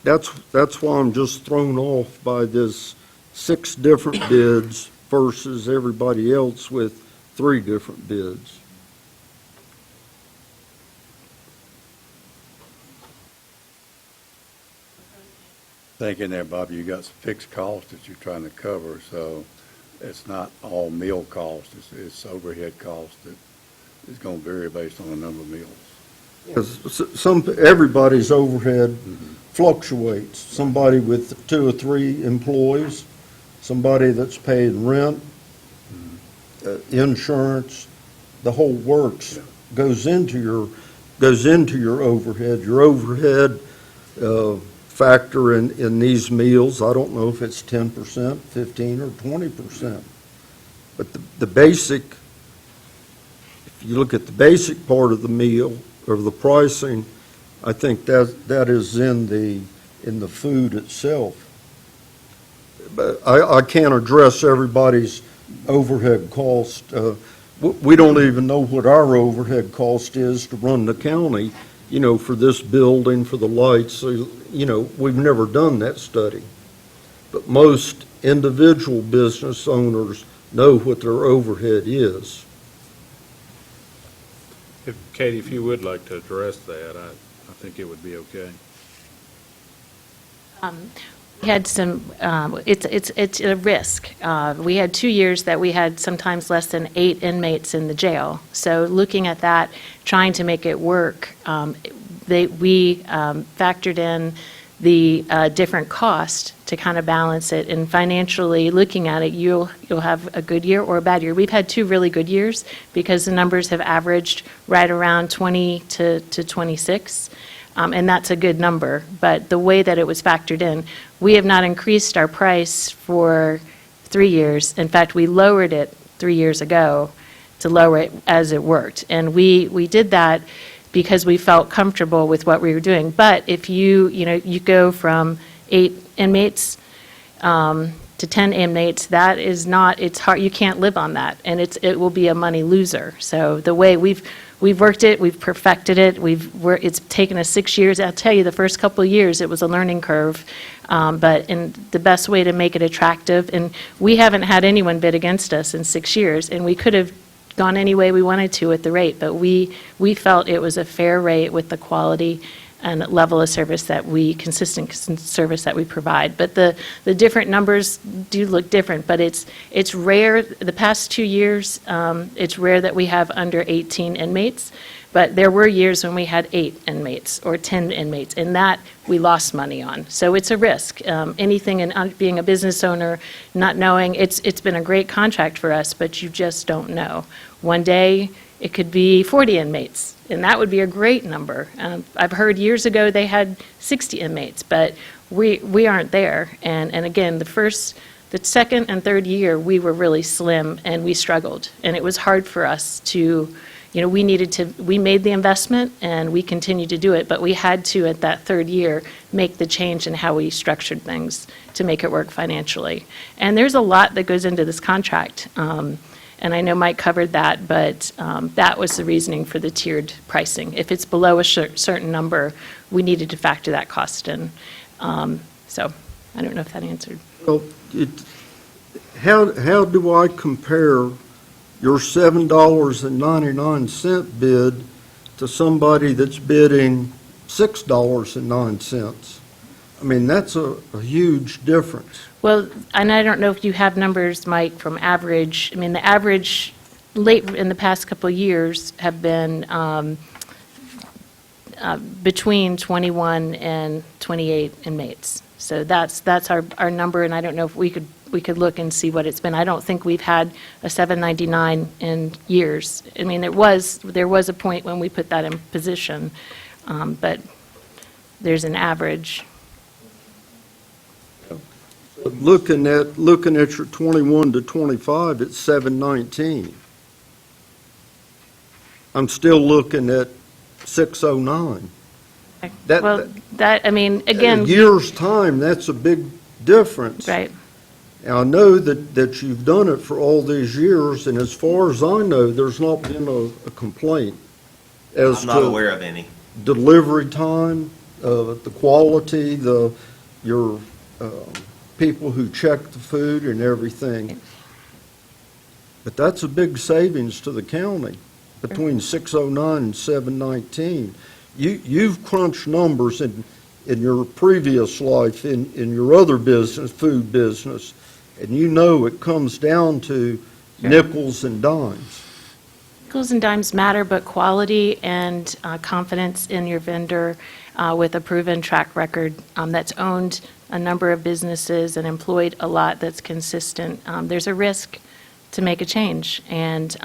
Speaker 11: That's why I'm just thrown off by this 6 different bids versus everybody else with 3 different bids.
Speaker 13: Thinking there, Bob, you got some fixed costs that you're trying to cover, so it's not all meal cost, it's overhead cost that is going to vary based on the number of meals.
Speaker 11: Because everybody's overhead fluctuates. Somebody with 2 or 3 employees, somebody that's paying rent, insurance, the whole works goes into your overhead. Your overhead factor in these meals, I don't know if it's 10%, 15, or 20%. But the basic, if you look at the basic part of the meal or the pricing, I think that is in the food itself. But I can't address everybody's overhead cost. We don't even know what our overhead cost is to run the county, for this building, for the lights. So, we've never done that study. But most individual business owners know what their overhead is.
Speaker 1: Katie, if you would like to address that, I think it would be okay.
Speaker 6: We had some, it's a risk. We had 2 years that we had sometimes less than 8 inmates in the jail. So looking at that, trying to make it work, we factored in the different cost to kind of balance it. And financially, looking at it, you'll have a good year or a bad year. We've had 2 really good years because the numbers have averaged right around 20 to 26, and that's a good number. But the way that it was factored in, we have not increased our price for 3 years. In fact, we lowered it 3 years ago to lower it as it worked. And we did that because we felt comfortable with what we were doing. But if you go from 8 inmates to 10 inmates, that is not, it's hard, you can't live on that, and it will be a money loser. So the way we've worked it, we've perfected it, it's taken us 6 years. I'll tell you, the first couple of years, it was a learning curve, but in the best way to make it attractive, and we haven't had anyone bid against us in 6 years, and we could have gone any way we wanted to at the rate, but we felt it was a fair rate with the quality and level of service consistent service that we provide. But the different numbers do look different, but it's rare. The past 2 years, it's rare that we have under 18 inmates, but there were years when we had 8 inmates or 10 inmates, and that we lost money on. So it's a risk. Anything in being a business owner, not knowing, it's been a great contract for us, but you just don't know. One day, it could be 40 inmates, and that would be a great number. I've heard years ago they had 60 inmates, but we aren't there. And again, the second and third year, we were really slim, and we struggled. And it was hard for us to, we made the investment, and we continued to do it, but we had to, at that third year, make the change in how we structured things to make it work financially. And there's a lot that goes into this contract. And I know Mike covered that, but that was the reasoning for the tiered pricing. If it's below a certain number, we needed to factor that cost in. So I don't know if that answered.
Speaker 11: Well, how do I compare your $7.99 bid to somebody that's bidding $6.09? I mean, that's a huge difference.
Speaker 6: Well, and I don't know if you have numbers, Mike, from average. I mean, the average late in the past couple of years have been between 21 and 28 inmates. So that's our number, and I don't know if we could look and see what it's been. I don't think we've had a $7.99 in years. I mean, there was a point when we put that in position, but there's an average.
Speaker 11: Looking at your 21 to 25, it's $7.19. I'm still looking at $6.09.
Speaker 6: Well, I mean, again.
Speaker 11: In a year's time, that's a big difference.
Speaker 6: Right.
Speaker 11: And I know that you've done it for all these years, and as far as I know, there's not been a complaint as
Speaker 10: I'm not
Speaker 11: to
Speaker 10: aware of any.
Speaker 11: delivery time, the quality, your people who check the food and everything. But that's a big savings to the county, between $6.09 and $7.19. You've crunched numbers in your previous life, in your other business, food business, and you know it comes down to nickels and dimes.
Speaker 6: Nickels and dimes matter, but quality and confidence in your vendor with a proven track record that's owned a number of businesses and employed a lot that's consistent. There's a risk to make a change, and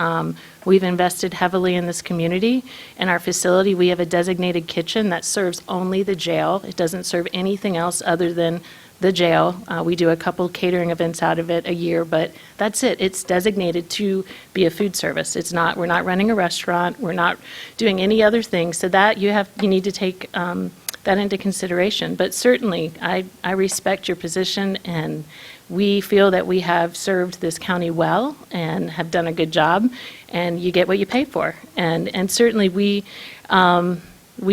Speaker 6: we've invested heavily in this community. In our facility, we have a designated kitchen that serves only the jail. It doesn't serve anything else other than the jail. We do a couple catering events out of it a year, but that's it. It's designated to be a food service. We're not running a restaurant. We're not doing any other thing. So that you need to take that into consideration. But certainly, I respect your position, and we feel that we have served this county well and have done a good job, and you get what you pay for. And certainly, we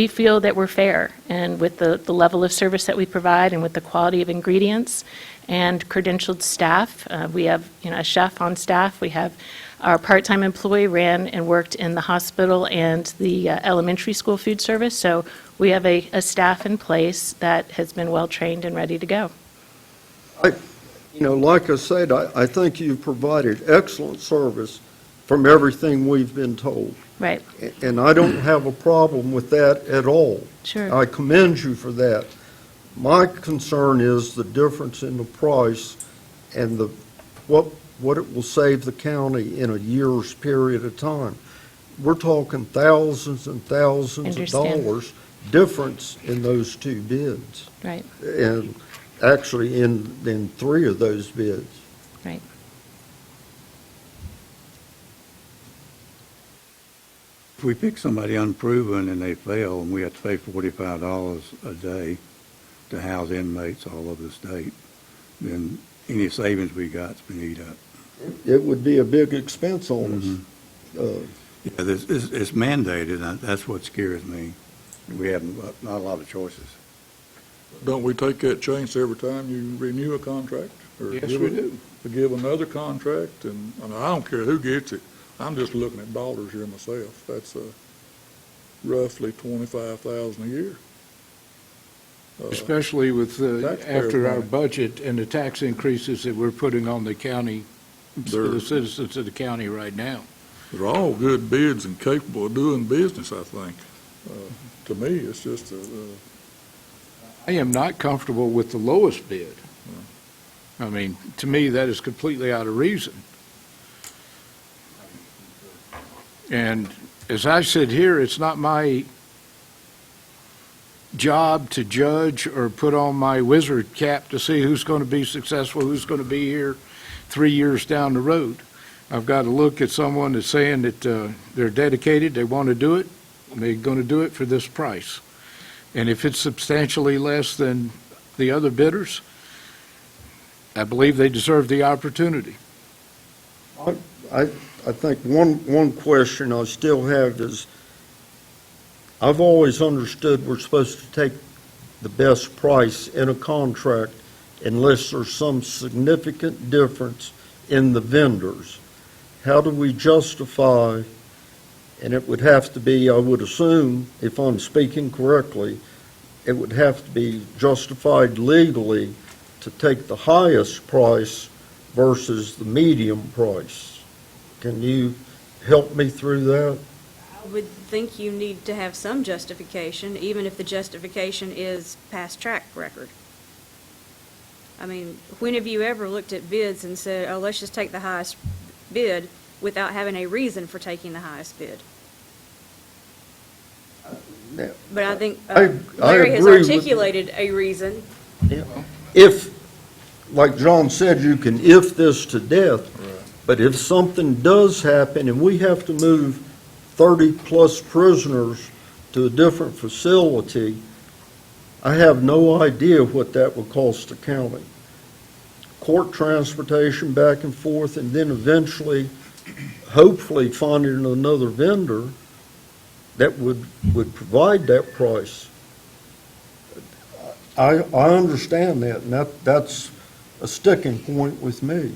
Speaker 6: feel that we're fair, and with the level of service that we provide and with the quality of ingredients and credentialed staff. We have a chef on staff. We have our part-time employee ran and worked in the hospital and the elementary school food service. So we have a staff in place that has been well-trained and ready to go.
Speaker 11: Like I said, I think you've provided excellent service from everything we've been told.
Speaker 6: Right.
Speaker 11: And I don't have a problem with that at all.
Speaker 6: Sure.
Speaker 11: I commend you for that. My concern is the difference in the price and what it will save the county in a year's period of time. We're talking thousands and thousands of
Speaker 6: Understand.
Speaker 11: dollars difference in those two bids,
Speaker 6: Right,
Speaker 11: and actually in three of those bids.
Speaker 6: right.
Speaker 13: If we pick somebody unproven and they fail, and we have to pay $45 a day to house inmates all over the state, then any savings we got's been eat up.
Speaker 11: It would be a big expense on us.
Speaker 13: Yeah, it's mandated, and that's what scares me. We have not a lot of choices.
Speaker 2: Don't we take that chance every time you renew a contract? Or
Speaker 3: Yes,
Speaker 2: give
Speaker 3: we
Speaker 2: it-
Speaker 3: do.
Speaker 2: To give another contract, and I mean, I don't care who gets it. I'm just looking at dollars here myself. That's roughly $25,000 a year.
Speaker 3: Especially with,
Speaker 2: Taxpayers'
Speaker 3: after our
Speaker 2: money.
Speaker 3: budget and the tax increases that we're putting on the county, for the citizens of the county right now.
Speaker 2: They're all good bids and capable of doing business, I think. To me, it's just
Speaker 3: I am not comfortable with the lowest bid. I mean, to me, that is completely out of reason. And as I sit here, it's not my job to judge or put on my wizard cap to see who's going to be successful, who's going to be here 3 years down the road. I've got to look at someone that's saying that they're dedicated, they want to do it, and they're going to do it for this price. And if it's substantially less than the other bidders, I believe they deserve the opportunity.
Speaker 11: I think one question I still have is, I've always understood we're supposed to take the best price in a contract unless there's some significant difference in the vendors. How do we justify, and it would have to be, I would assume, if I'm speaking correctly, it would have to be justified legally to take the highest price versus the medium price. Can you help me through that?
Speaker 8: I would think you need to have some justification, even if the justification is past track record. I mean, when have you ever looked at bids and said, oh, let's just take the highest bid without having a reason for taking the highest bid? But I think
Speaker 11: I
Speaker 8: Larry has
Speaker 11: agree with-
Speaker 8: articulated a reason.
Speaker 11: If, like John said, you can if this to death, but if something does happen and we have to move 30-plus prisoners to a different facility, I have no idea what that would cost the county. Court transportation back and forth, and then eventually, hopefully, finding another vendor that would provide that price. I understand that, and that's a sticking point with me.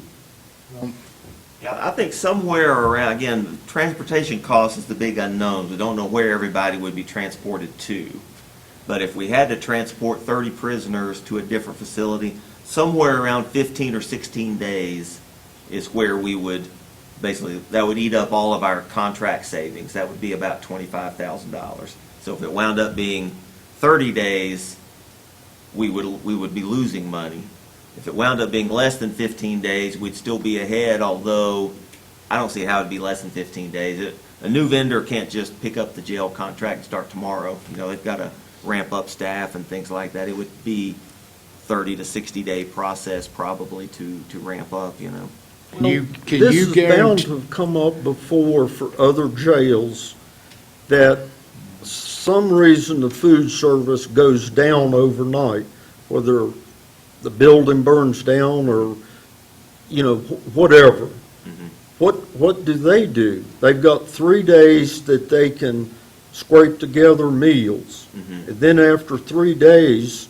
Speaker 10: Yeah, I think somewhere around, again, transportation cost is the big unknown. We don't know where everybody would be transported to. But if we had to transport 30 prisoners to a different facility, somewhere around 15 or 16 days is where we would, basically, that would eat up all of our contract savings. That would be about $25,000. So if it wound up being 30 days, we would be losing money. If it wound up being less than 15 days, we'd still be ahead, although I don't see how it'd be less than 15 days. A new vendor can't just pick up the jail contract and start tomorrow. You know, they've got to ramp up staff and things like that. It would be 30 to 60-day process probably to ramp up, you know.
Speaker 3: Can
Speaker 11: This
Speaker 3: you
Speaker 11: is bound
Speaker 3: guarantee?
Speaker 11: to have come up before for other jails, that some reason the food service goes down overnight, whether the building burns down or, you know, whatever. What do? They've got 3 days that they can scrape together meals. And then after 3 days,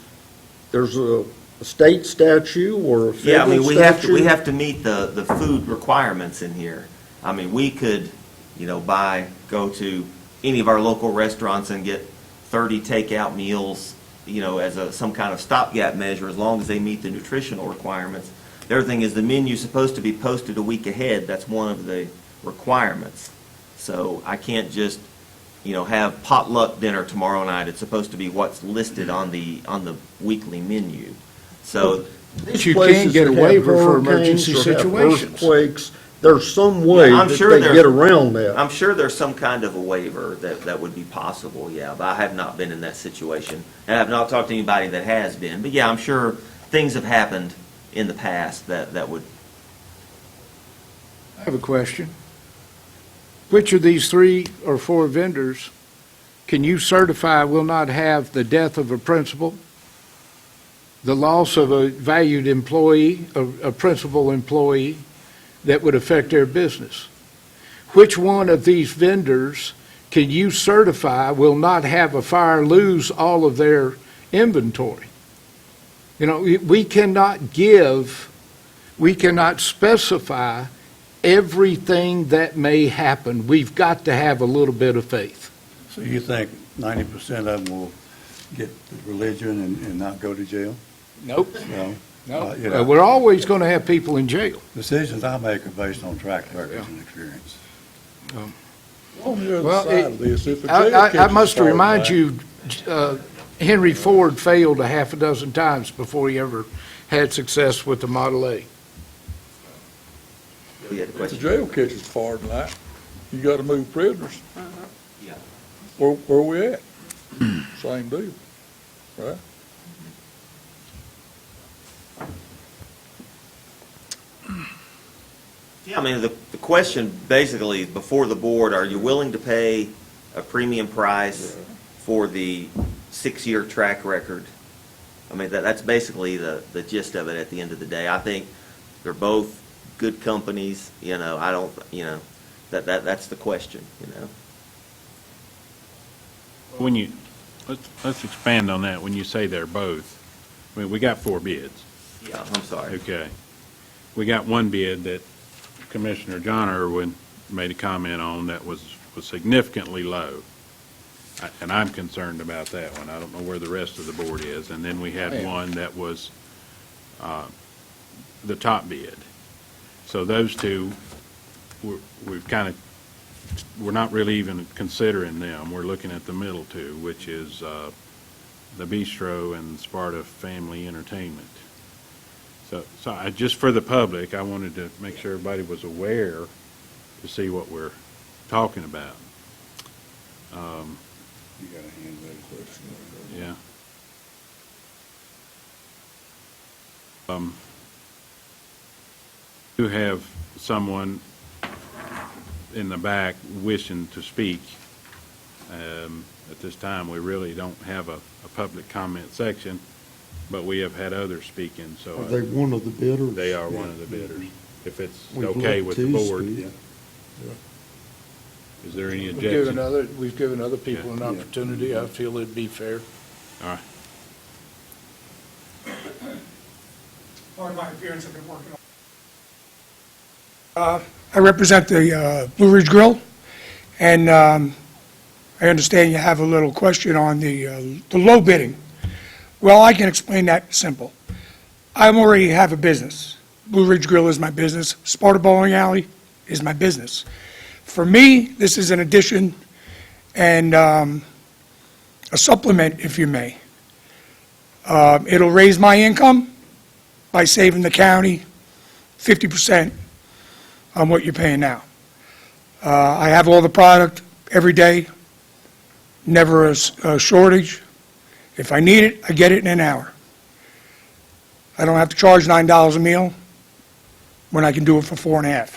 Speaker 11: there's a state statute or a
Speaker 10: Yeah, I
Speaker 11: federal
Speaker 10: mean,
Speaker 11: statute?
Speaker 10: we have to meet the food requirements in here. I mean, we could, you know, go to any of our local restaurants and get 30 takeout meals, you know, as some kind of stopgap measure, as long as they meet the nutritional requirements. The other thing is the menu's supposed to be posted a week ahead. That's one of the requirements. So I can't just have potluck dinner tomorrow night. It's supposed to be what's listed on the weekly menu. So
Speaker 3: You can't get a waiver for emergency
Speaker 11: Places that have
Speaker 3: situations.
Speaker 11: Earthquakes, there's some way
Speaker 10: I'm
Speaker 11: that
Speaker 10: sure
Speaker 11: they
Speaker 10: there's-
Speaker 11: get around that.
Speaker 10: I'm sure there's some kind of a waiver that would be possible, yeah, but I have not been in that situation. And I have not talked to anybody that has been, but yeah, I'm sure things have happened in the past that would.
Speaker 3: I have a question. Which of these 3 or 4 vendors can you certify will not have the death of a principal, the loss of a valued employee, a principal employee that would affect their business? Which one of these vendors can you certify will not have a fire, lose all of their inventory? We cannot specify everything that may happen. We've got to have a little bit of faith.
Speaker 13: So you think 90% of them will get religion and not go to jail?
Speaker 3: Nope.
Speaker 13: No?
Speaker 3: No. We're always going to have people in jail.
Speaker 13: Decisions I make are based on track records and experience.
Speaker 2: On the
Speaker 3: Well,
Speaker 2: other side of this, if a jail
Speaker 3: I
Speaker 2: catches
Speaker 3: must
Speaker 2: fire
Speaker 3: remind
Speaker 2: tonight-
Speaker 3: you, Henry Ford failed a half a dozen times before he ever had success with the Model A.
Speaker 10: We had a
Speaker 2: If the
Speaker 10: question.
Speaker 2: jail catches fire tonight, you gotta move prisoners.
Speaker 10: Yeah.
Speaker 2: Where we at? Same deal, right?
Speaker 10: Yeah, I mean, the question basically before the board, are you willing to pay a premium price for the 6-year track record? I mean, that's basically the gist of it at the end of the day. I think they're both good companies, I don't, that's the question,
Speaker 1: When you, let's expand on that. When you say they're both, I mean, we got 4 bids.
Speaker 10: Yeah, I'm sorry.
Speaker 1: Okay. We got one bid that Commissioner John Irwin made a comment on that was significantly low. And I'm concerned about that one. I don't know where the rest of the board is. And then we had one that was the top bid. So those two, we're not really even considering them. We're looking at the middle two, which is the Bistro and Sparta Family Entertainment. So just for the public, I wanted to make sure everybody was aware to see what we're talking about.
Speaker 13: You got a hand-raised question.
Speaker 1: Yeah. You have someone in the back wishing to speak. At this time, we really don't have a public comment section, but we have had others speaking, so.
Speaker 11: Are they one of the bidders?
Speaker 1: They are one of the bidders, if it's
Speaker 11: We'd
Speaker 1: okay
Speaker 11: like
Speaker 1: with the
Speaker 11: to
Speaker 1: board.
Speaker 11: speak.
Speaker 1: Is there any
Speaker 3: We've
Speaker 1: objection?
Speaker 3: given other people an
Speaker 13: Yeah.
Speaker 3: opportunity. I feel it'd be fair.
Speaker 1: All right.
Speaker 15: Part of my appearance, I've been working on. I represent the Blue Ridge Grill, and I understand you have a little question on the low bidding. Well, I can explain that simple. I already have a business. Blue Ridge Grill is my business. Sparta Bowling Alley is my business. For me, this is an addition and a supplement, if you may. It'll raise my income by saving the county 50% on what you're paying now. I have all the product every day, never a shortage. If I need it, I get it in an hour. I don't have to charge $9 a meal when I can do it for $4.50.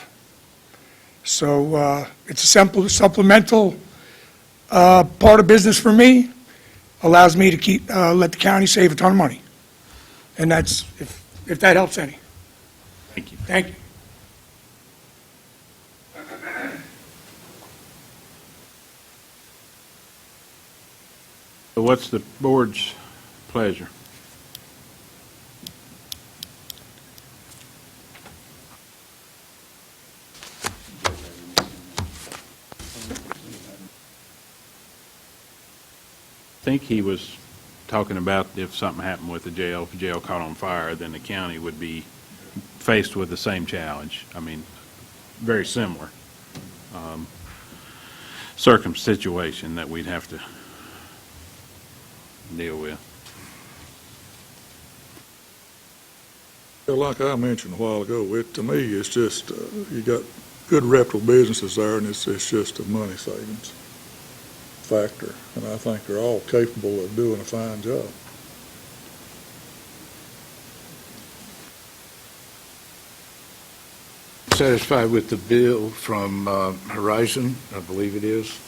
Speaker 15: So it's a simple supplemental part of business for me, allows me to let the county save a ton of money. And that's, if that helps any.
Speaker 1: Thank you.
Speaker 15: Thank you.
Speaker 1: So what's the board's pleasure? I think he was talking about if something happened with the jail, if the jail caught on fire, then the county would be faced with the same challenge. I mean, very similar. situation that we'd have to deal with.
Speaker 2: Yeah, like I mentioned a while ago, to me, it's just, you got good reputable businesses there, and it's just a money savings factor, and I think they're all capable of doing a fine job.
Speaker 3: Satisfied with the bill from Horizon, I believe it is.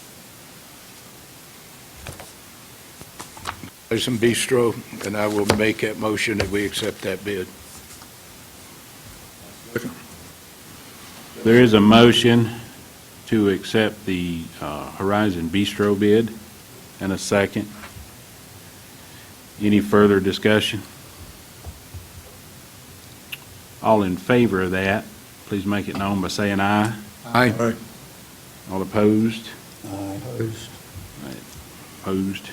Speaker 3: Horizon Bistro, and I will make that motion that we accept that bid.
Speaker 1: There is a motion to accept the Horizon Bistro bid and a second. Any further discussion? All in favor of that, please make it known by saying aye.
Speaker 3: Aye.
Speaker 2: All right.
Speaker 1: All opposed?
Speaker 11: Opposed.
Speaker 1: Opposed.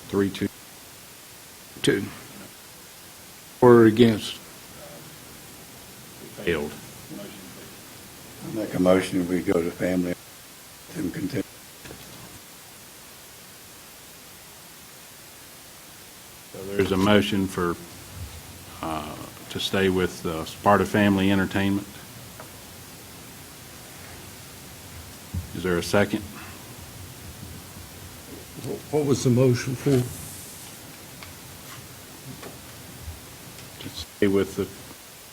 Speaker 1: Three, two.
Speaker 3: Two. Or against?
Speaker 1: Failed.
Speaker 13: Make a motion that we go to family and continue.
Speaker 1: So there's a motion for, to stay with Sparta Family Entertainment. Is there a second?
Speaker 11: What was the motion for?
Speaker 1: To stay with the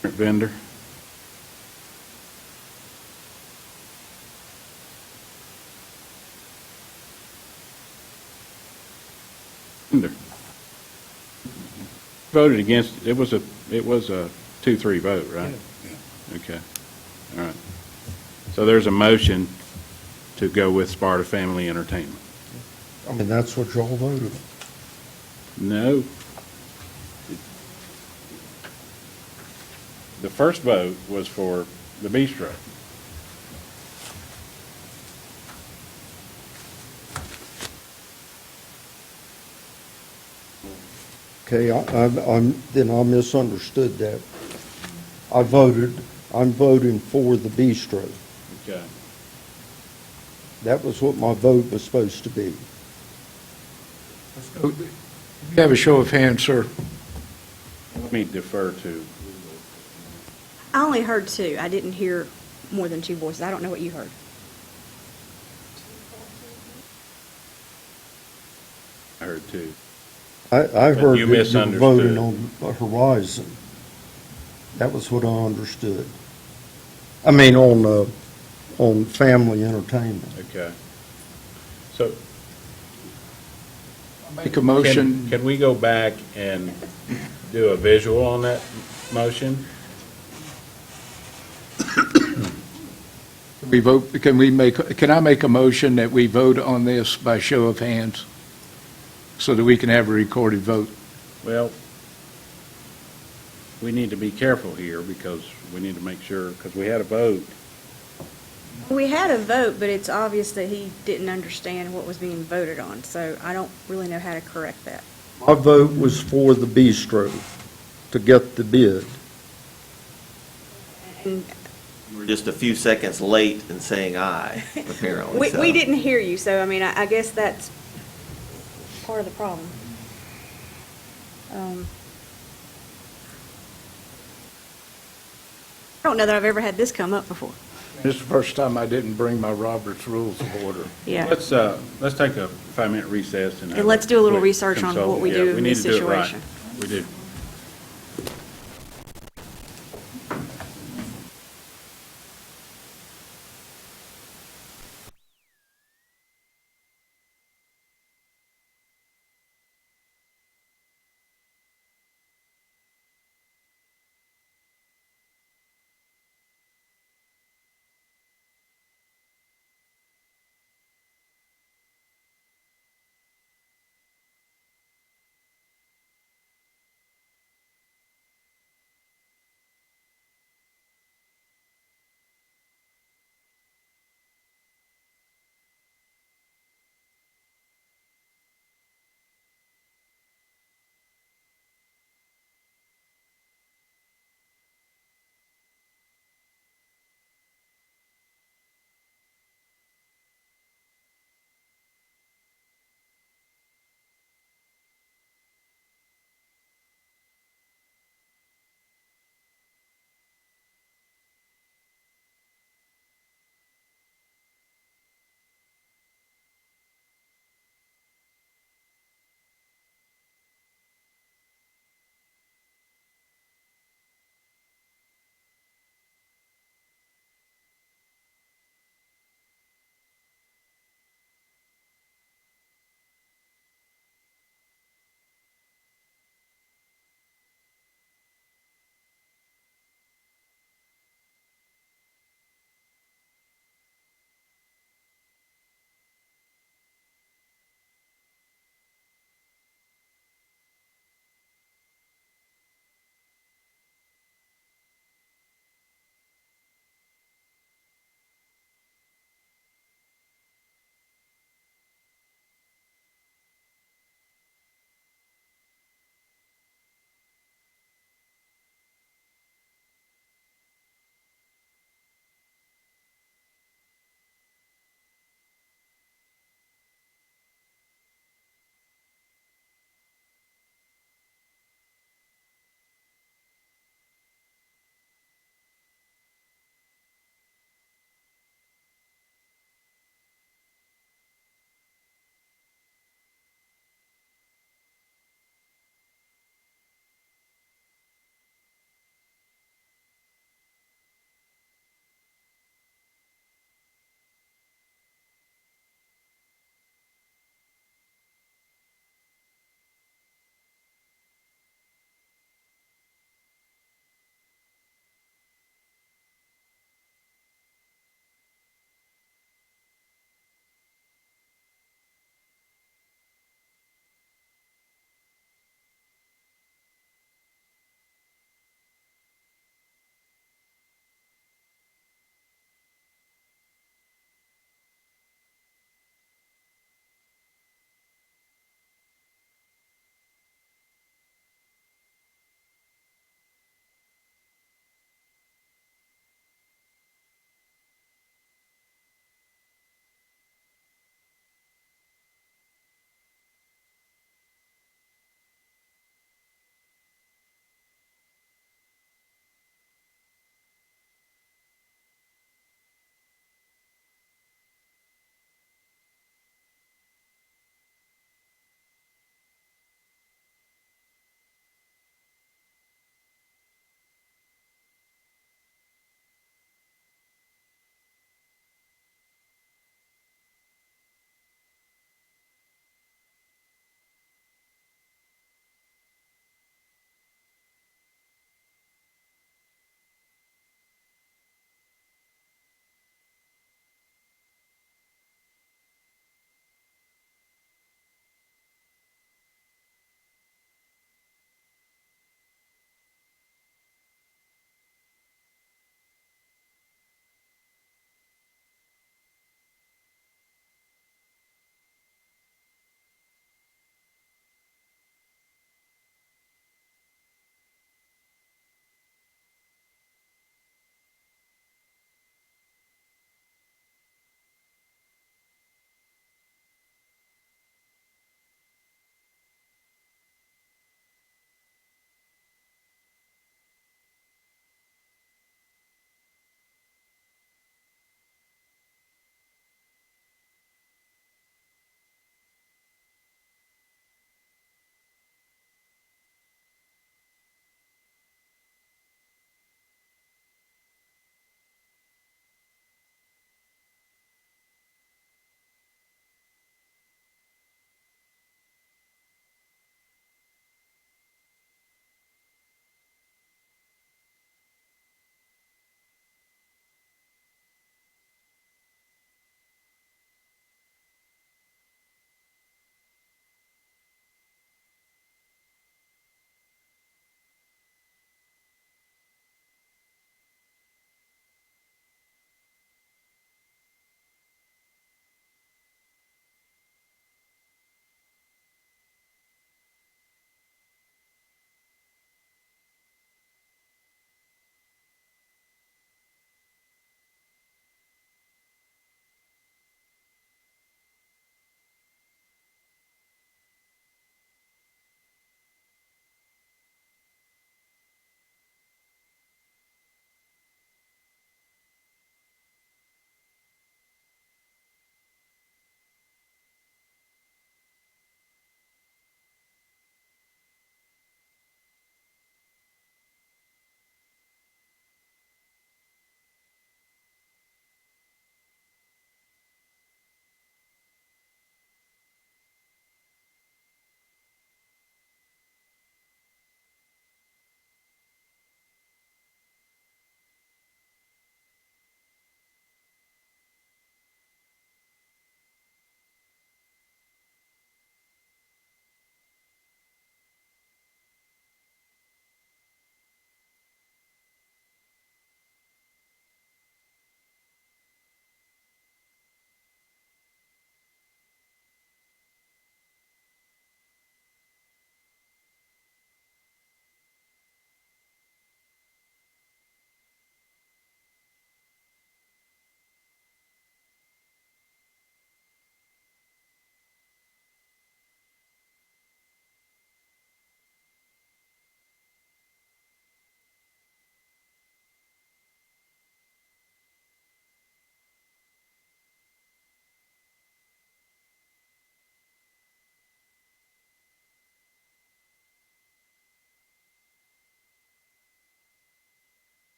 Speaker 1: current vendor? Vendor. Voted against, it was a 2-3 vote, right?
Speaker 13: Yeah.
Speaker 1: Okay, all right. So there's a motion to go with Sparta Family Entertainment.
Speaker 11: I mean, that's what y'all voted on.
Speaker 1: No. The first vote was for the bistro.
Speaker 11: Okay, then I misunderstood that. I'm voting for the bistro.
Speaker 1: Okay.
Speaker 11: That was what my vote was supposed to be.
Speaker 3: We have a show of hands, sir.
Speaker 1: Let me defer to,
Speaker 8: I only heard two. I didn't hear more than two voices. I don't know what you heard.
Speaker 1: I heard two.
Speaker 11: I heard
Speaker 1: you
Speaker 11: that you were
Speaker 1: misunderstood.
Speaker 11: voting on Horizon. That was what I understood. I mean, on family entertainment.
Speaker 1: Okay. So
Speaker 3: Make a motion.
Speaker 1: Can we go back and do a visual on that motion?
Speaker 3: Can I make a motion that we vote on this by show of hands so that we can have a recorded vote?
Speaker 1: Well, we need to be careful here because we need to make sure, because we had a vote.
Speaker 8: We had a vote, but it's obvious that he didn't understand what was being voted on, so I don't really know how to correct that.
Speaker 11: My vote was for the bistro to get the bid.
Speaker 8: And
Speaker 10: You were just a few seconds late in saying aye, apparently.
Speaker 8: we didn't hear you, so I mean, I guess that's part of the problem. I don't know that I've ever had this come up before.
Speaker 3: This is the first time I didn't bring my Robert's Rules of Order.
Speaker 8: Yeah.
Speaker 1: Let's take a 5-minute recess and have
Speaker 8: And let's do a little
Speaker 1: quick
Speaker 8: research on
Speaker 1: consult.
Speaker 8: what we
Speaker 1: Yeah,
Speaker 8: do in
Speaker 1: we need
Speaker 8: this
Speaker 1: to do it right.
Speaker 8: situation.
Speaker 1: We do.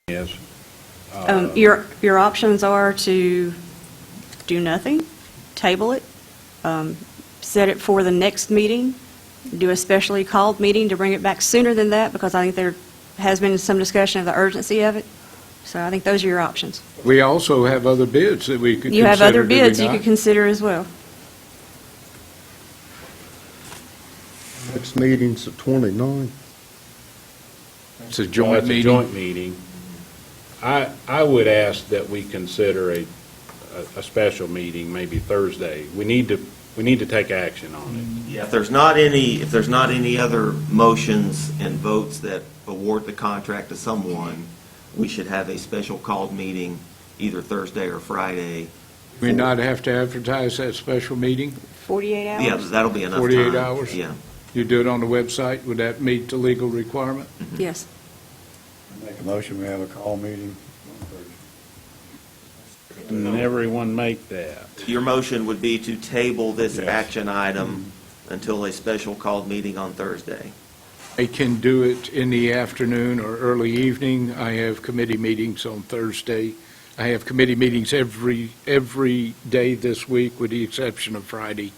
Speaker 1: Yes.
Speaker 8: Your options are to do nothing, table it, set it for the next meeting, do a specially called meeting to bring it back sooner than that, because I think there has been some discussion of the urgency of it. So I think those are your options.
Speaker 3: We also have other bids that we could consider.
Speaker 8: You have other
Speaker 3: do we
Speaker 8: bids you
Speaker 3: not?
Speaker 8: could consider as well.
Speaker 11: Next meeting's the 29th.
Speaker 3: It's a
Speaker 1: Well,
Speaker 3: joint
Speaker 1: it's a
Speaker 3: meeting.
Speaker 1: joint meeting. I would ask that we consider a special meeting, maybe Thursday. We need to take action on it.
Speaker 10: Yeah, if there's not any other motions and votes that award the contract to someone, we should have a special called meeting either Thursday or Friday.
Speaker 3: We not have to advertise that special meeting?
Speaker 8: 48 hours?
Speaker 10: Yeah, that'll be enough time.
Speaker 3: 48 hours?
Speaker 10: Yeah.
Speaker 3: You do it on the website? Would that meet the legal requirement?
Speaker 8: Yes.
Speaker 13: Make a motion, we have a call meeting on Thursday.
Speaker 1: And everyone make that.
Speaker 10: Your motion would be to table this
Speaker 1: Yes.
Speaker 10: action item until a special called meeting on Thursday.
Speaker 3: I can do it in the afternoon or early evening. I have committee meetings on Thursday. I have committee meetings every day this week, with the exception of Friday,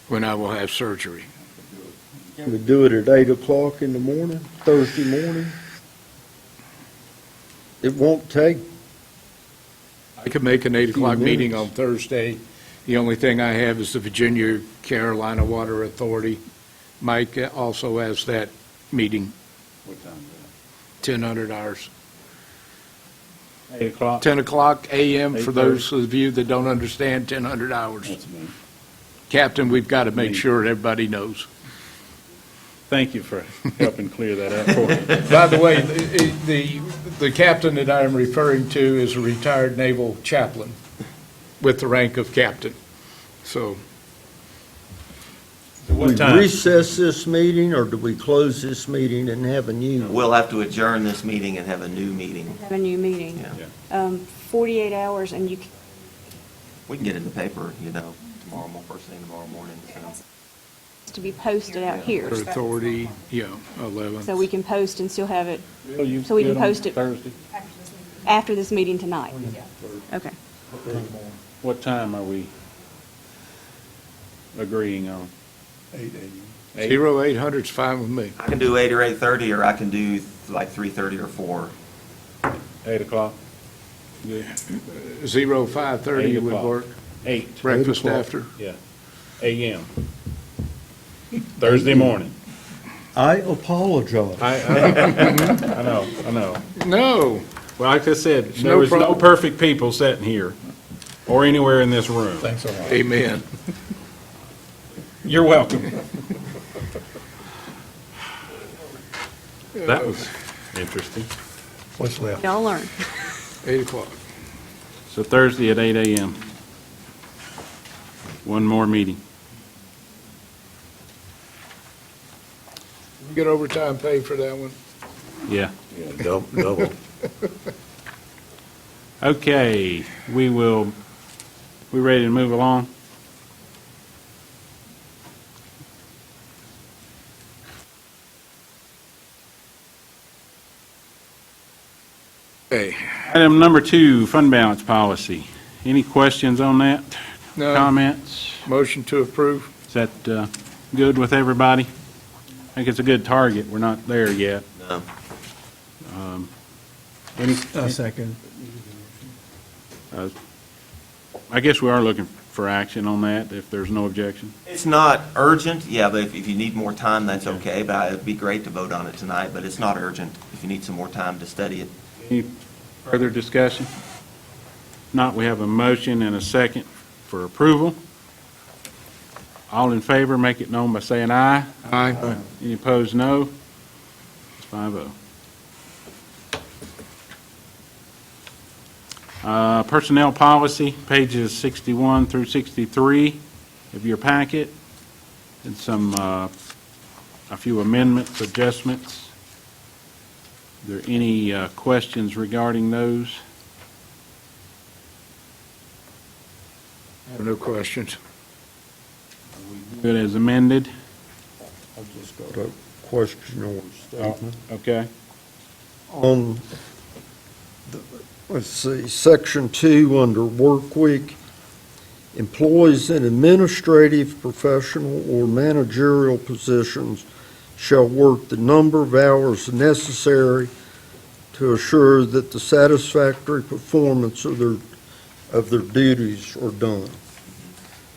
Speaker 3: when I will have surgery.
Speaker 11: Can we do it at 8 o'clock in the morning, Thursday morning? It won't take,
Speaker 3: I could make an 8 o'clock meeting
Speaker 11: minutes.
Speaker 3: on Thursday. The only thing I have is the Virginia Carolina Water Authority. Mike also has that meeting,
Speaker 13: What time is
Speaker 3: 1000 hours.
Speaker 1: 8 o'clock?
Speaker 3: 10 o'clock a.m. for
Speaker 1: 8:30.
Speaker 3: those of you that don't understand 1000 hours.
Speaker 13: that? That's me.
Speaker 3: Captain, we've got to make sure everybody knows.
Speaker 1: Thank you for helping clear that up for me.
Speaker 3: By the way, the captain that I'm referring to is a retired naval chaplain with the rank of captain. So,
Speaker 11: do we
Speaker 1: What time?
Speaker 11: recess this meeting, or do we close this meeting and have a new?
Speaker 10: We'll have to adjourn this meeting and have a new meeting.
Speaker 8: Have a new meeting.
Speaker 10: Yeah.
Speaker 8: 48 hours, and you,
Speaker 10: We can get in the paper, first thing tomorrow morning. So.
Speaker 8: to be posted out here.
Speaker 3: for authority, 11.
Speaker 8: So we can post and still have it
Speaker 1: Will you
Speaker 8: So we can
Speaker 1: do it on
Speaker 8: post it-
Speaker 1: Thursday?
Speaker 8: after this meeting tonight. Okay.
Speaker 1: What time are we agreeing on?
Speaker 13: 8 a.m.
Speaker 3: 0800's fine with me.
Speaker 10: I can do 8 or 8:30, or I can do like 3:30 or 4.
Speaker 1: 8 o'clock? Good.
Speaker 3: 0530
Speaker 1: 8
Speaker 3: would
Speaker 1: o'clock.
Speaker 3: work.
Speaker 1: 8,
Speaker 3: Breakfast
Speaker 11: 8 o'clock.
Speaker 3: after.
Speaker 1: yeah, a.m. Thursday morning.
Speaker 11: I apologize.
Speaker 1: I know.
Speaker 3: No.
Speaker 1: Well, like I said,
Speaker 3: It's
Speaker 1: there
Speaker 3: no
Speaker 1: was no
Speaker 3: problem.
Speaker 1: perfect people sitting here or anywhere in this room.
Speaker 13: Thanks a lot.
Speaker 3: Amen.
Speaker 1: You're welcome. That was interesting.
Speaker 13: What's left?
Speaker 8: Y'all learn.
Speaker 3: 8 o'clock.
Speaker 1: So Thursday at 8 a.m. One more meeting.
Speaker 3: You get overtime pay for that one?
Speaker 1: Yeah.
Speaker 13: Yeah, double.
Speaker 1: Okay, we ready to move along?
Speaker 3: Okay.
Speaker 1: Item number 2, fund balance policy. Any questions on that?
Speaker 3: No.
Speaker 1: Comments?
Speaker 3: Motion to approve?
Speaker 1: Is that good with everybody? I think it's a good target. We're not there yet.
Speaker 10: No.
Speaker 1: Any,
Speaker 13: Second.
Speaker 1: I guess we are looking for action on that, if there's no objection.
Speaker 10: It's not urgent, yeah, but if you need more time, that's okay, but it'd be great to vote on it tonight, but it's not urgent if you need some more time to study it.
Speaker 1: Any further discussion? Not, we have a motion and a second for approval. All in favor, make it known by saying aye.
Speaker 3: Aye.
Speaker 1: Any opposed, no. It's 5-0. Personnel policy, pages 61 through 63 of your packet, and a few amendments, adjustments. Are there any questions regarding those?
Speaker 3: I have no questions.
Speaker 1: Good as amended?
Speaker 11: I've just got a question or statement.
Speaker 1: Okay.
Speaker 11: On let's see, Section 2, under Work Week, employees in administrative, professional, or managerial positions shall work the number of hours necessary to assure that the satisfactory performance of their duties are done.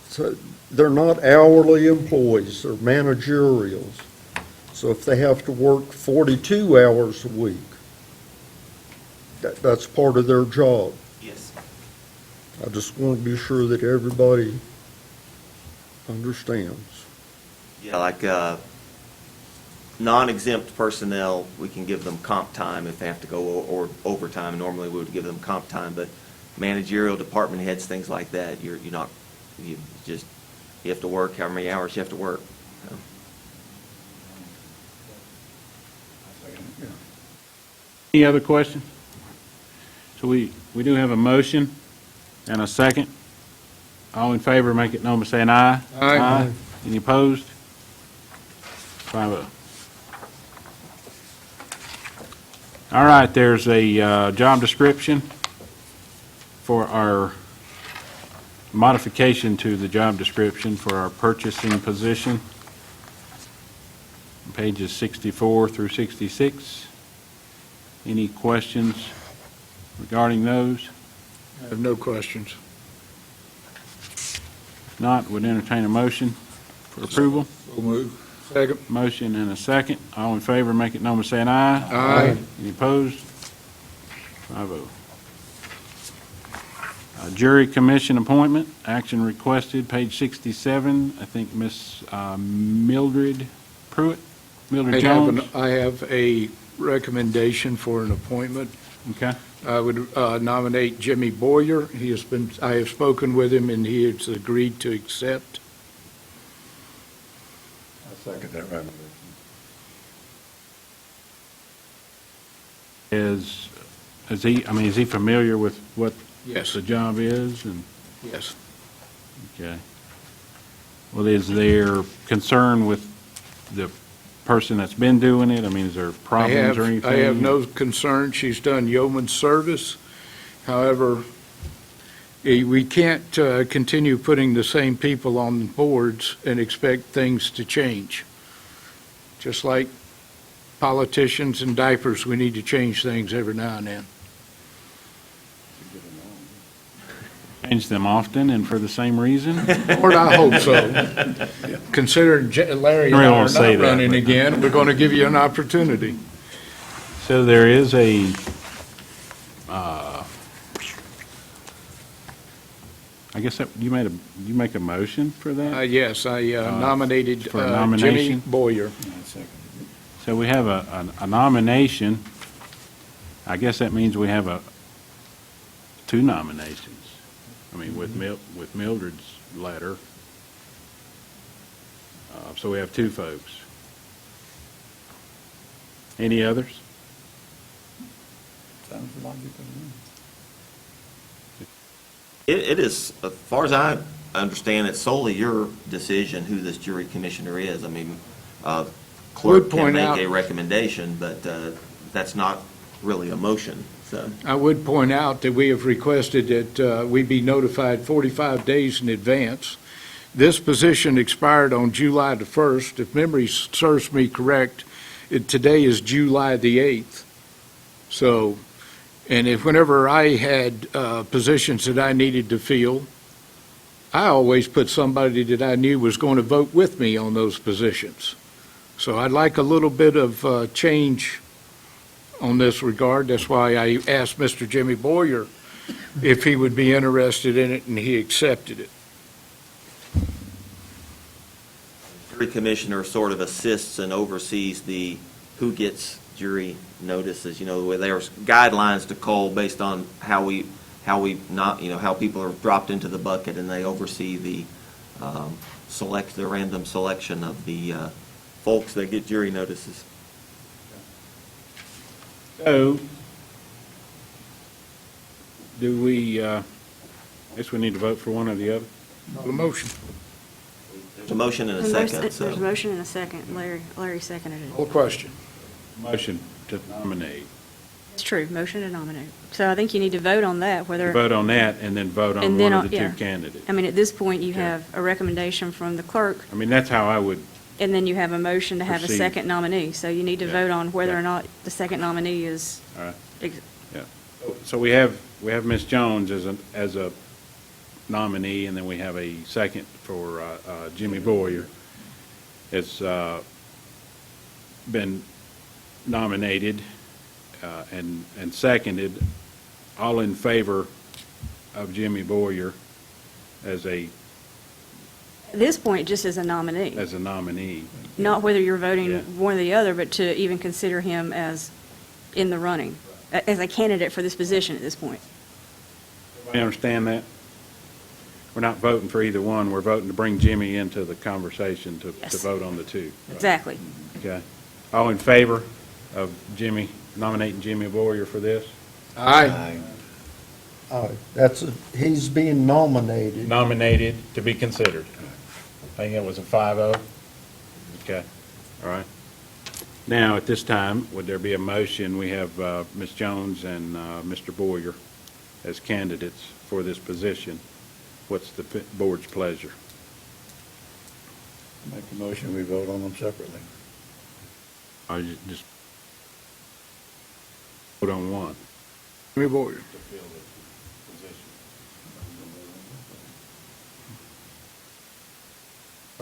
Speaker 11: So they're not hourly employees, they're managerials. So if they have to work 42 hours a week, that's part of their job.
Speaker 10: Yes.
Speaker 11: I just want to be sure that everybody understands.
Speaker 10: Yeah, like non-exempt personnel, we can give them comp time if they have to go or overtime. Normally, we would give them comp time, but managerial department heads, things like that, you have to work however many hours you have to work. So.
Speaker 1: Any other questions? So we do have a motion and a second. All in favor, make it known by saying aye.
Speaker 3: Aye.
Speaker 1: Any opposed? 5-0. All right, there's a job description for our modification to the job description for our purchasing position, pages 64 through 66. Any questions regarding those?
Speaker 3: I have no questions.
Speaker 1: If not, would entertain a motion for approval.
Speaker 2: So move.
Speaker 3: Second.
Speaker 1: Motion and a second. All in favor, make it known by saying aye.
Speaker 3: Aye.
Speaker 1: Any opposed? 5-0. Jury commission appointment, action requested, page 67. I think Miss Mildred Pruitt, Mildred Jones.
Speaker 3: I have a recommendation for an appointment.
Speaker 1: Okay.
Speaker 3: I would nominate Jimmy Boyer. I have spoken with him, and he has agreed to accept.
Speaker 13: I second that recommendation.
Speaker 1: Is he familiar with what
Speaker 3: Yes.
Speaker 1: the job is? And
Speaker 3: Yes.
Speaker 1: okay. Well, is there concern with the person that's been doing it? I mean, is there problems or anything?
Speaker 3: I have no concern. She's done yeoman service. However, we can't continue putting the same people on boards and expect things to change. Just like politicians and diapers, we need to change things every now and then.
Speaker 1: Change them often and for the same reason?
Speaker 3: Lord, I hope so. Considering Larry and I are not running again, we're going to give you an opportunity.
Speaker 1: So there is a, I guess that, you make a motion for that?
Speaker 3: Yes, I nominated
Speaker 1: for a
Speaker 3: Jimmy
Speaker 1: nomination?
Speaker 3: Boyer.
Speaker 1: So we have a nomination. I guess that means we have two nominations. I mean, with Mildred's letter. So we have two folks. Any others?
Speaker 13: Sounds logical to me.
Speaker 10: It is, as far as I understand, it's solely your decision who this jury commissioner is. I mean, clerk can make a recommendation, but that's not really a motion, so.
Speaker 3: I would point out that we have requested that we be notified 45 days in advance. This position expired on July the 1st. If memory serves me correct, today is July the 8th. So, and whenever I had positions that I needed to fill, I always put somebody that I knew was going to vote with me on those positions. So I'd like a little bit of change on this regard. That's why I asked Mr. Jimmy Boyer if he would be interested in it, and he accepted it.
Speaker 10: Jury commissioner sort of assists and oversees who gets jury notices. You know, where there's guidelines to call based on how people are dropped into the bucket, and they oversee the random selection of the folks that get jury notices.
Speaker 1: So, do we, I guess we need to vote for one or the other?
Speaker 3: Not a motion.
Speaker 10: There's a motion and a second, so.
Speaker 8: There's a motion and a second. Larry seconded it.
Speaker 3: Whole question.
Speaker 1: Motion to nominate.
Speaker 8: That's true, motion to nominate. So I think you need to vote on that, whether.
Speaker 1: Vote on that and then vote on
Speaker 8: And
Speaker 1: one
Speaker 8: then
Speaker 1: of
Speaker 8: on-
Speaker 1: the two
Speaker 8: yeah.
Speaker 1: candidates.
Speaker 8: I mean, at this point, you
Speaker 1: Okay.
Speaker 8: have a recommendation from the clerk,
Speaker 1: I mean, that's how I would,
Speaker 8: and then you have a motion to have a
Speaker 1: Proceed.
Speaker 8: second nominee. So you need to
Speaker 1: Yeah.
Speaker 8: vote on whether
Speaker 1: Yeah.
Speaker 8: or not the second nominee is.
Speaker 1: all right.
Speaker 8: ex-
Speaker 1: So we have Ms. Jones as a nominee, and then we have a second for Jimmy Boyer. It's been nominated and seconded. All in favor of Jimmy Boyer as
Speaker 8: At this point, just as a nominee,
Speaker 1: a nominee?
Speaker 8: not whether you're voting
Speaker 1: Yeah.
Speaker 8: one or the other, but to even consider him as in the running, as a candidate for this position at this point.
Speaker 1: You understand that? We're not voting for either one. We're voting to bring Jimmy into the conversation to
Speaker 8: Yes.
Speaker 1: vote on the two.
Speaker 8: Exactly.
Speaker 1: Okay. All in favor of nominating Jimmy Boyer for this?
Speaker 3: Aye.
Speaker 11: He's being nominated.
Speaker 1: Nominated to be considered. I think it was a 5-0. Okay, all right. Now, at this time, would there be a motion? We have Ms. Jones and Mr. Boyer as candidates for this position. What's the board's pleasure?
Speaker 13: Make a motion, we vote on them separately.
Speaker 1: Or you just vote on one?
Speaker 3: Jimmy Boyer.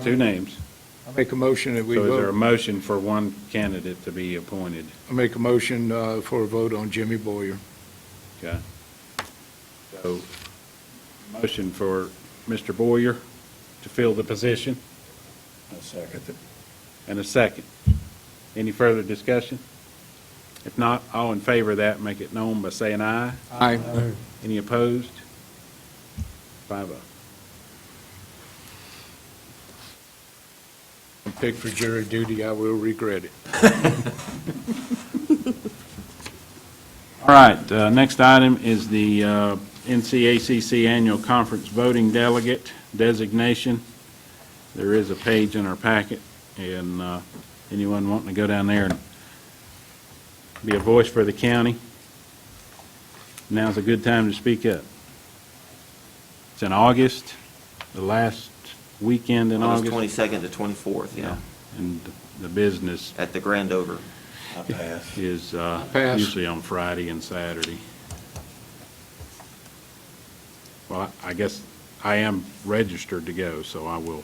Speaker 1: Two names.
Speaker 3: I make a motion that we
Speaker 1: So is there a
Speaker 3: vote.
Speaker 1: motion for one candidate to be appointed?
Speaker 3: I make a motion for a vote on Jimmy Boyer.
Speaker 1: Okay. So, motion for Mr. Boyer to fill the position,
Speaker 13: I second it.
Speaker 1: and a second. Any further discussion? If not, all in favor of that, make it known by saying aye.
Speaker 3: Aye.
Speaker 1: Any opposed? 5-0.
Speaker 3: I'm picked for jury duty, I will regret it.
Speaker 1: All right, next item is the NCACC Annual Conference Voting Delegate Designation. There is a page in our packet, and anyone wanting to go down there and be a voice for the county, now's a good time to speak up. It's in August, the last weekend in
Speaker 10: August
Speaker 1: August.
Speaker 10: 22nd to 24th, yeah,
Speaker 1: And the business
Speaker 10: at the Grand Over.
Speaker 13: I pass.
Speaker 1: is
Speaker 3: Pass.
Speaker 1: usually on Friday and Saturday. Well, I guess I am registered to go, so I will.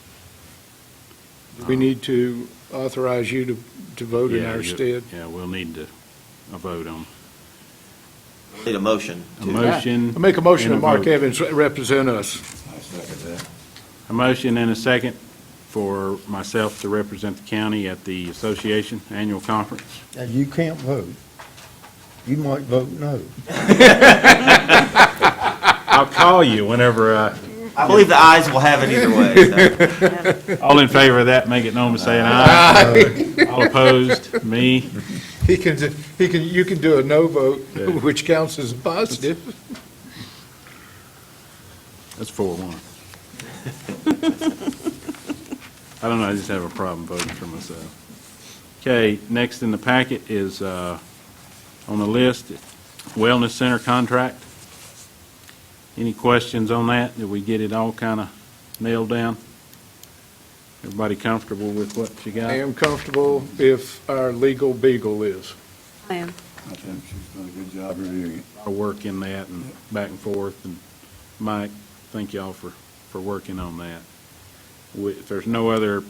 Speaker 3: We need to authorize you to vote in our stead.
Speaker 1: Yeah, we'll need a vote on.
Speaker 10: Need a motion.
Speaker 1: A motion.
Speaker 3: I make a motion
Speaker 1: and
Speaker 3: that Mark
Speaker 1: vote.
Speaker 3: Evans represent us.
Speaker 13: I second that.
Speaker 1: A motion and a second for myself to represent the county at the association annual conference.
Speaker 11: And you can't vote. You might vote no.
Speaker 1: I'll call you whenever
Speaker 10: I believe the ayes will have it either way. So.
Speaker 1: all in favor of that, make it known by saying aye. All opposed, me.
Speaker 3: You can do a no vote,
Speaker 1: Yeah.
Speaker 3: which counts as a positive.
Speaker 1: That's 4-1. I don't know, I just have a problem voting for myself. Okay, next in the packet is, on the list, Wellness Center contract. Any questions on that? Did we get it all kind of nailed down? Everybody comfortable with what you got?
Speaker 3: I am comfortable if our legal beagle is.
Speaker 8: I am.
Speaker 13: I think she's done a good job reviewing it.
Speaker 1: A lot of work in that and back and forth, and Mike, thank y'all for working on that. If there's no other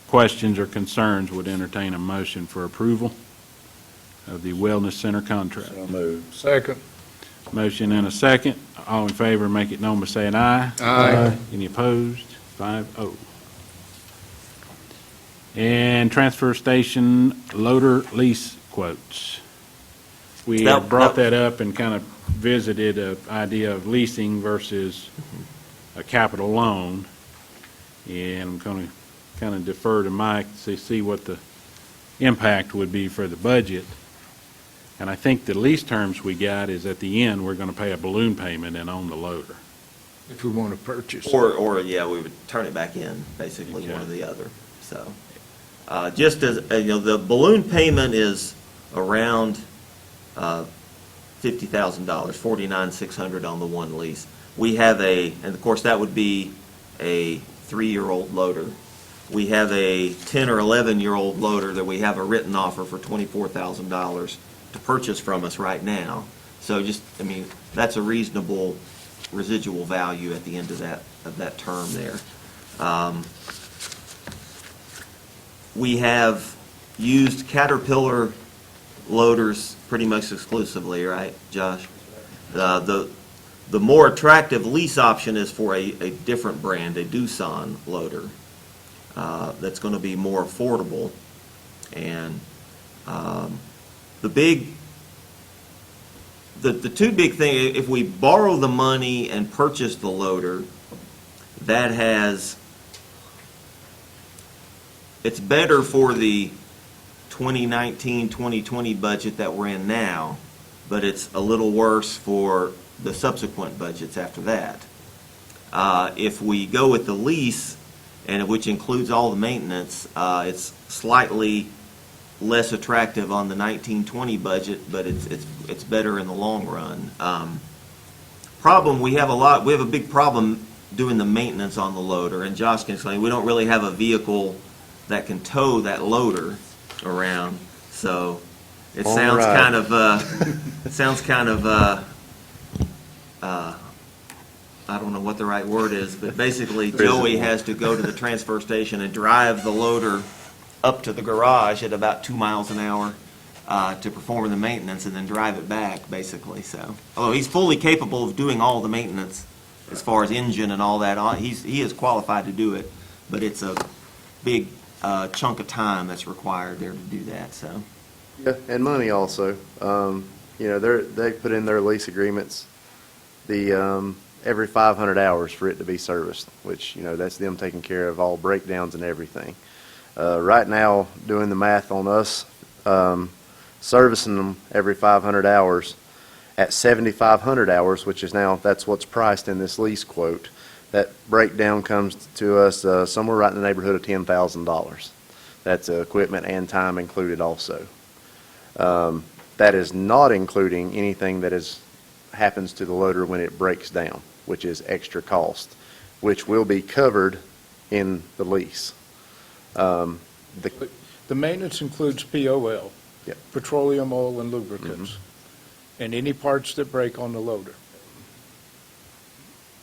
Speaker 1: questions or concerns, would entertain a motion for approval of the Wellness Center contract.
Speaker 13: So moved.
Speaker 3: Second.
Speaker 1: Motion and a second. All in favor, make it known by saying aye.
Speaker 3: Aye.
Speaker 1: Any opposed? 5-0. And transfer station loader lease quotes. We
Speaker 10: Now-
Speaker 1: brought that up and kind of visited an idea of leasing versus a capital loan. And I'm going to kind of defer to Mike to see what the impact would be for the budget. And I think the lease terms we got is at the end, we're going to pay a balloon payment and own the loader.
Speaker 3: If we want to purchase.
Speaker 10: Or, yeah, we would turn it back in, basically, one or the other, so. Just as, the balloon payment is around $50,000, $49,600 on the one lease. We have and of course, that would be a 3-year-old loader. We have a 10 or 11-year-old loader that we have a written offer for $24,000 to purchase from us right now. So that's a reasonable residual value at the end of that term there. We have used Caterpillar loaders pretty much exclusively, right, Josh? The more attractive lease option is for a different brand, a Doosan loader, that's going to be more affordable. And the two big things, if we borrow the money and purchase the loader, it's better for the 2019-2020 budget that we're in now, but it's a little worse for the subsequent budgets after that. If we go with the lease, which includes all the maintenance, it's slightly less attractive on the 19-20 budget, but it's better in the long run. We have a big problem doing the maintenance on the loader, and Josh can explain, we don't really have a vehicle that can tow that loader around, so it sounds kind of I don't know what the right word is, but basically Joey has to go to the transfer station and drive the loader up to the garage at about 2 miles an hour to perform the maintenance and then drive it back, basically. So, although he's fully capable of doing all the maintenance as far as engine and all that, he is qualified to do it, but it's a big chunk of time that's required there to do that. So,
Speaker 16: yeah, and money also. They put in their lease agreements every 500 hours for it to be serviced, which that's them taking care of all breakdowns and everything. Right now, doing the math on us servicing them every 500 hours at 7,500 hours, which is that's what's priced in this lease quote. That breakdown comes to us somewhere right in the neighborhood of $10,000. That's equipment and time included also. That is not including anything that happens to the loader when it breaks down, which is extra cost, which will be covered in the lease.
Speaker 3: The maintenance includes POL,
Speaker 16: Yep.
Speaker 3: petroleum, oil, and lubricants, and any parts that break on the loader.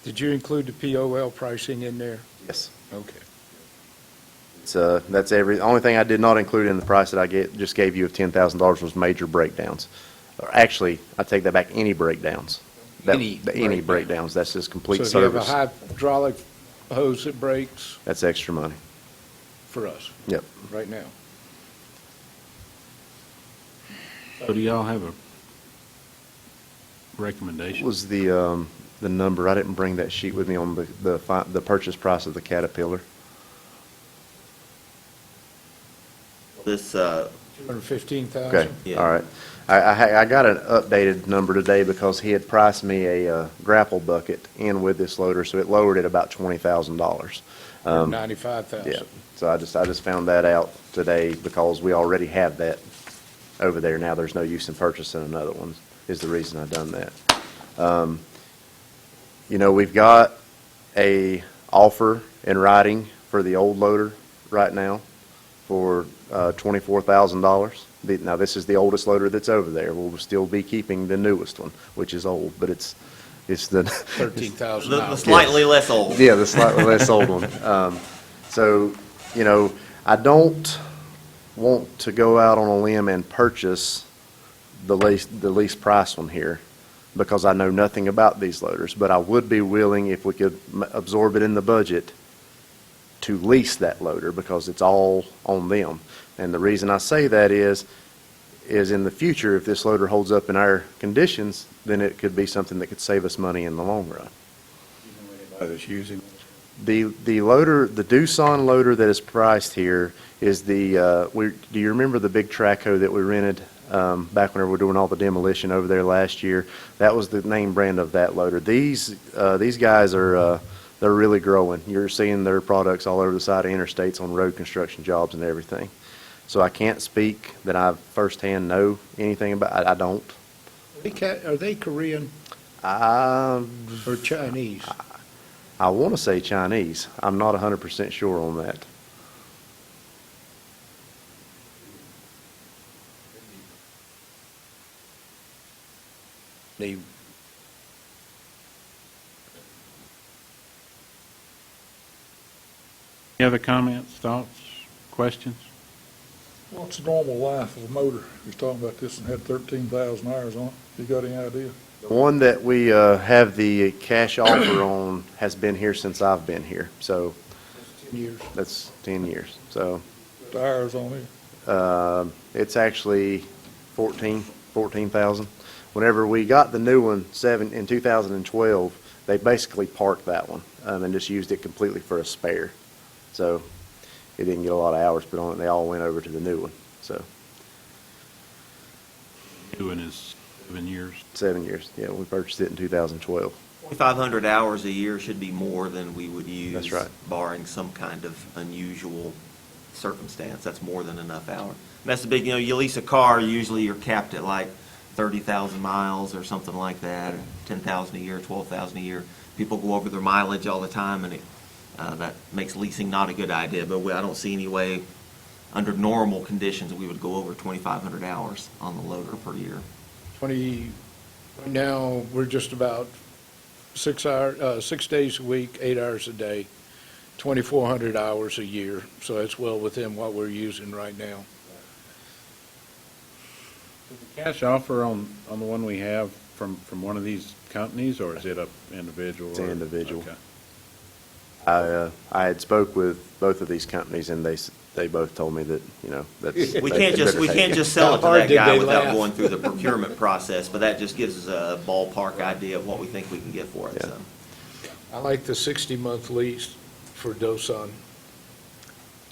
Speaker 3: Did you include the POL pricing in there?
Speaker 16: Yes.
Speaker 3: Okay.
Speaker 16: That's the only thing I did not include in the price that I just gave you of $10,000 was major breakdowns. Or actually, I take that back, any breakdowns. Any breakdowns, that's just complete
Speaker 3: So if you have a
Speaker 16: service.
Speaker 3: hydraulic hose that breaks
Speaker 16: That's extra money.
Speaker 3: for us
Speaker 16: Yep.
Speaker 3: right now.
Speaker 1: So do y'all have a recommendation?
Speaker 16: What was the number? I didn't bring that sheet with me on the purchase price of the Caterpillar.
Speaker 10: this
Speaker 3: 215,000?
Speaker 16: Okay,
Speaker 10: Yeah.
Speaker 16: all right. I got an updated number today because he had priced me a grapple bucket in with this loader, so it lowered it about $20,000.
Speaker 3: 95,000.
Speaker 16: Yeah, so I just found that out today because we already have that over there. Now there's no use in purchasing another one, is the reason I done that. We've got a offer in writing for the old loader right now for $24,000. Now, this is the oldest loader that's over there. We'll still be keeping the newest one, which is old, but it's the
Speaker 3: $13,000.
Speaker 10: the slightly less old.
Speaker 16: yeah, the slightly less old one. I don't want to go out on a limb and purchase the least price one here because I know nothing about these loaders, but I would be willing, if we could absorb it in the budget, to lease that loader because it's all on them. And the reason I say that is in the future, if this loader holds up in our conditions, then it could be something that could save us money in the long run.
Speaker 13: That's using.
Speaker 16: The loader, the Doosan loader that is priced here is do you remember the big track hoe that we rented back whenever we were doing all the demolition over there last year? That was the name brand of that loader. These guys are they're really growing. You're seeing their products all over the side of interstates on road construction jobs and everything. So I can't speak that I firsthand know anything about. I don't.
Speaker 3: Are they Korean
Speaker 16: I
Speaker 3: or Chinese?
Speaker 16: want to say Chinese. I'm not 100% sure on that.
Speaker 3: They
Speaker 1: Any other comments, thoughts, questions?
Speaker 2: What's the normal life of a motor? He's talking about this and had 13,000 hours on it. You got any idea?
Speaker 16: The one that we have the cash offer on has been here since I've been here, so
Speaker 3: 10 years.
Speaker 16: that's 10 years. So
Speaker 2: The hours on it?
Speaker 16: it's actually 14,000. Whenever we got the new one in 2012, they basically parked that one and just used it completely for a spare. So it didn't get a lot of hours put on it. They all went over to the new one. So
Speaker 1: Doing is 7 years.
Speaker 16: 7 years. Yeah, we purchased it in 2012.
Speaker 10: 2,500 hours a year should be more than we would use.
Speaker 16: That's right.
Speaker 10: Barring some kind of unusual circumstance. That's more than enough hours. And that's the big, you lease a car, usually you're capped at like 30,000 miles or something like that, or 10,000 a year, 12,000 a year. People go over their mileage all the time, and that makes leasing not a good idea. But I don't see any way, under normal conditions, we would go over 2,500 hours on the loader per year.
Speaker 3: Right now, we're just about 6 days a week, 8 hours a day, 2,400 hours a year. So that's well within what we're using right now.
Speaker 1: Is the cash offer on the one we have from one of these companies, or is it a individual?
Speaker 16: It's an
Speaker 1: or-
Speaker 16: individual.
Speaker 1: Okay.
Speaker 16: I had spoke with both of these companies, and they both told me that, that's.
Speaker 10: We
Speaker 16: they
Speaker 10: can't
Speaker 16: better take it.
Speaker 10: just sell it to
Speaker 3: How hard
Speaker 10: that
Speaker 3: did
Speaker 10: guy
Speaker 3: they
Speaker 10: without
Speaker 3: laugh?
Speaker 10: going through the procurement process, but that just gives us a ballpark idea of what we think we can get for it,
Speaker 16: Yeah.
Speaker 10: so.
Speaker 3: I like the 60-month lease for Doosan.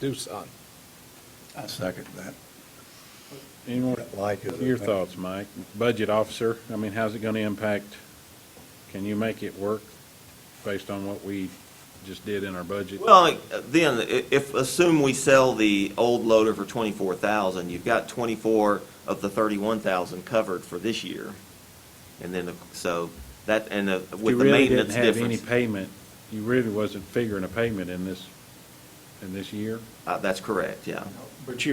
Speaker 13: I second that.
Speaker 1: Any more,
Speaker 13: Like it.
Speaker 1: your thoughts, Mike? Budget officer, I mean, how's it going to impact, can you make it work based on what we just did in our budget?
Speaker 10: Well, then, assume we sell the old loader for 24,000, you've got 24 of the 31,000 covered for this year. And then, so that, and
Speaker 1: You
Speaker 10: with the
Speaker 1: really
Speaker 10: maintenance
Speaker 1: didn't have any
Speaker 10: difference.
Speaker 1: payment, you really wasn't figuring a payment in this year?
Speaker 10: That's correct, yeah.
Speaker 3: But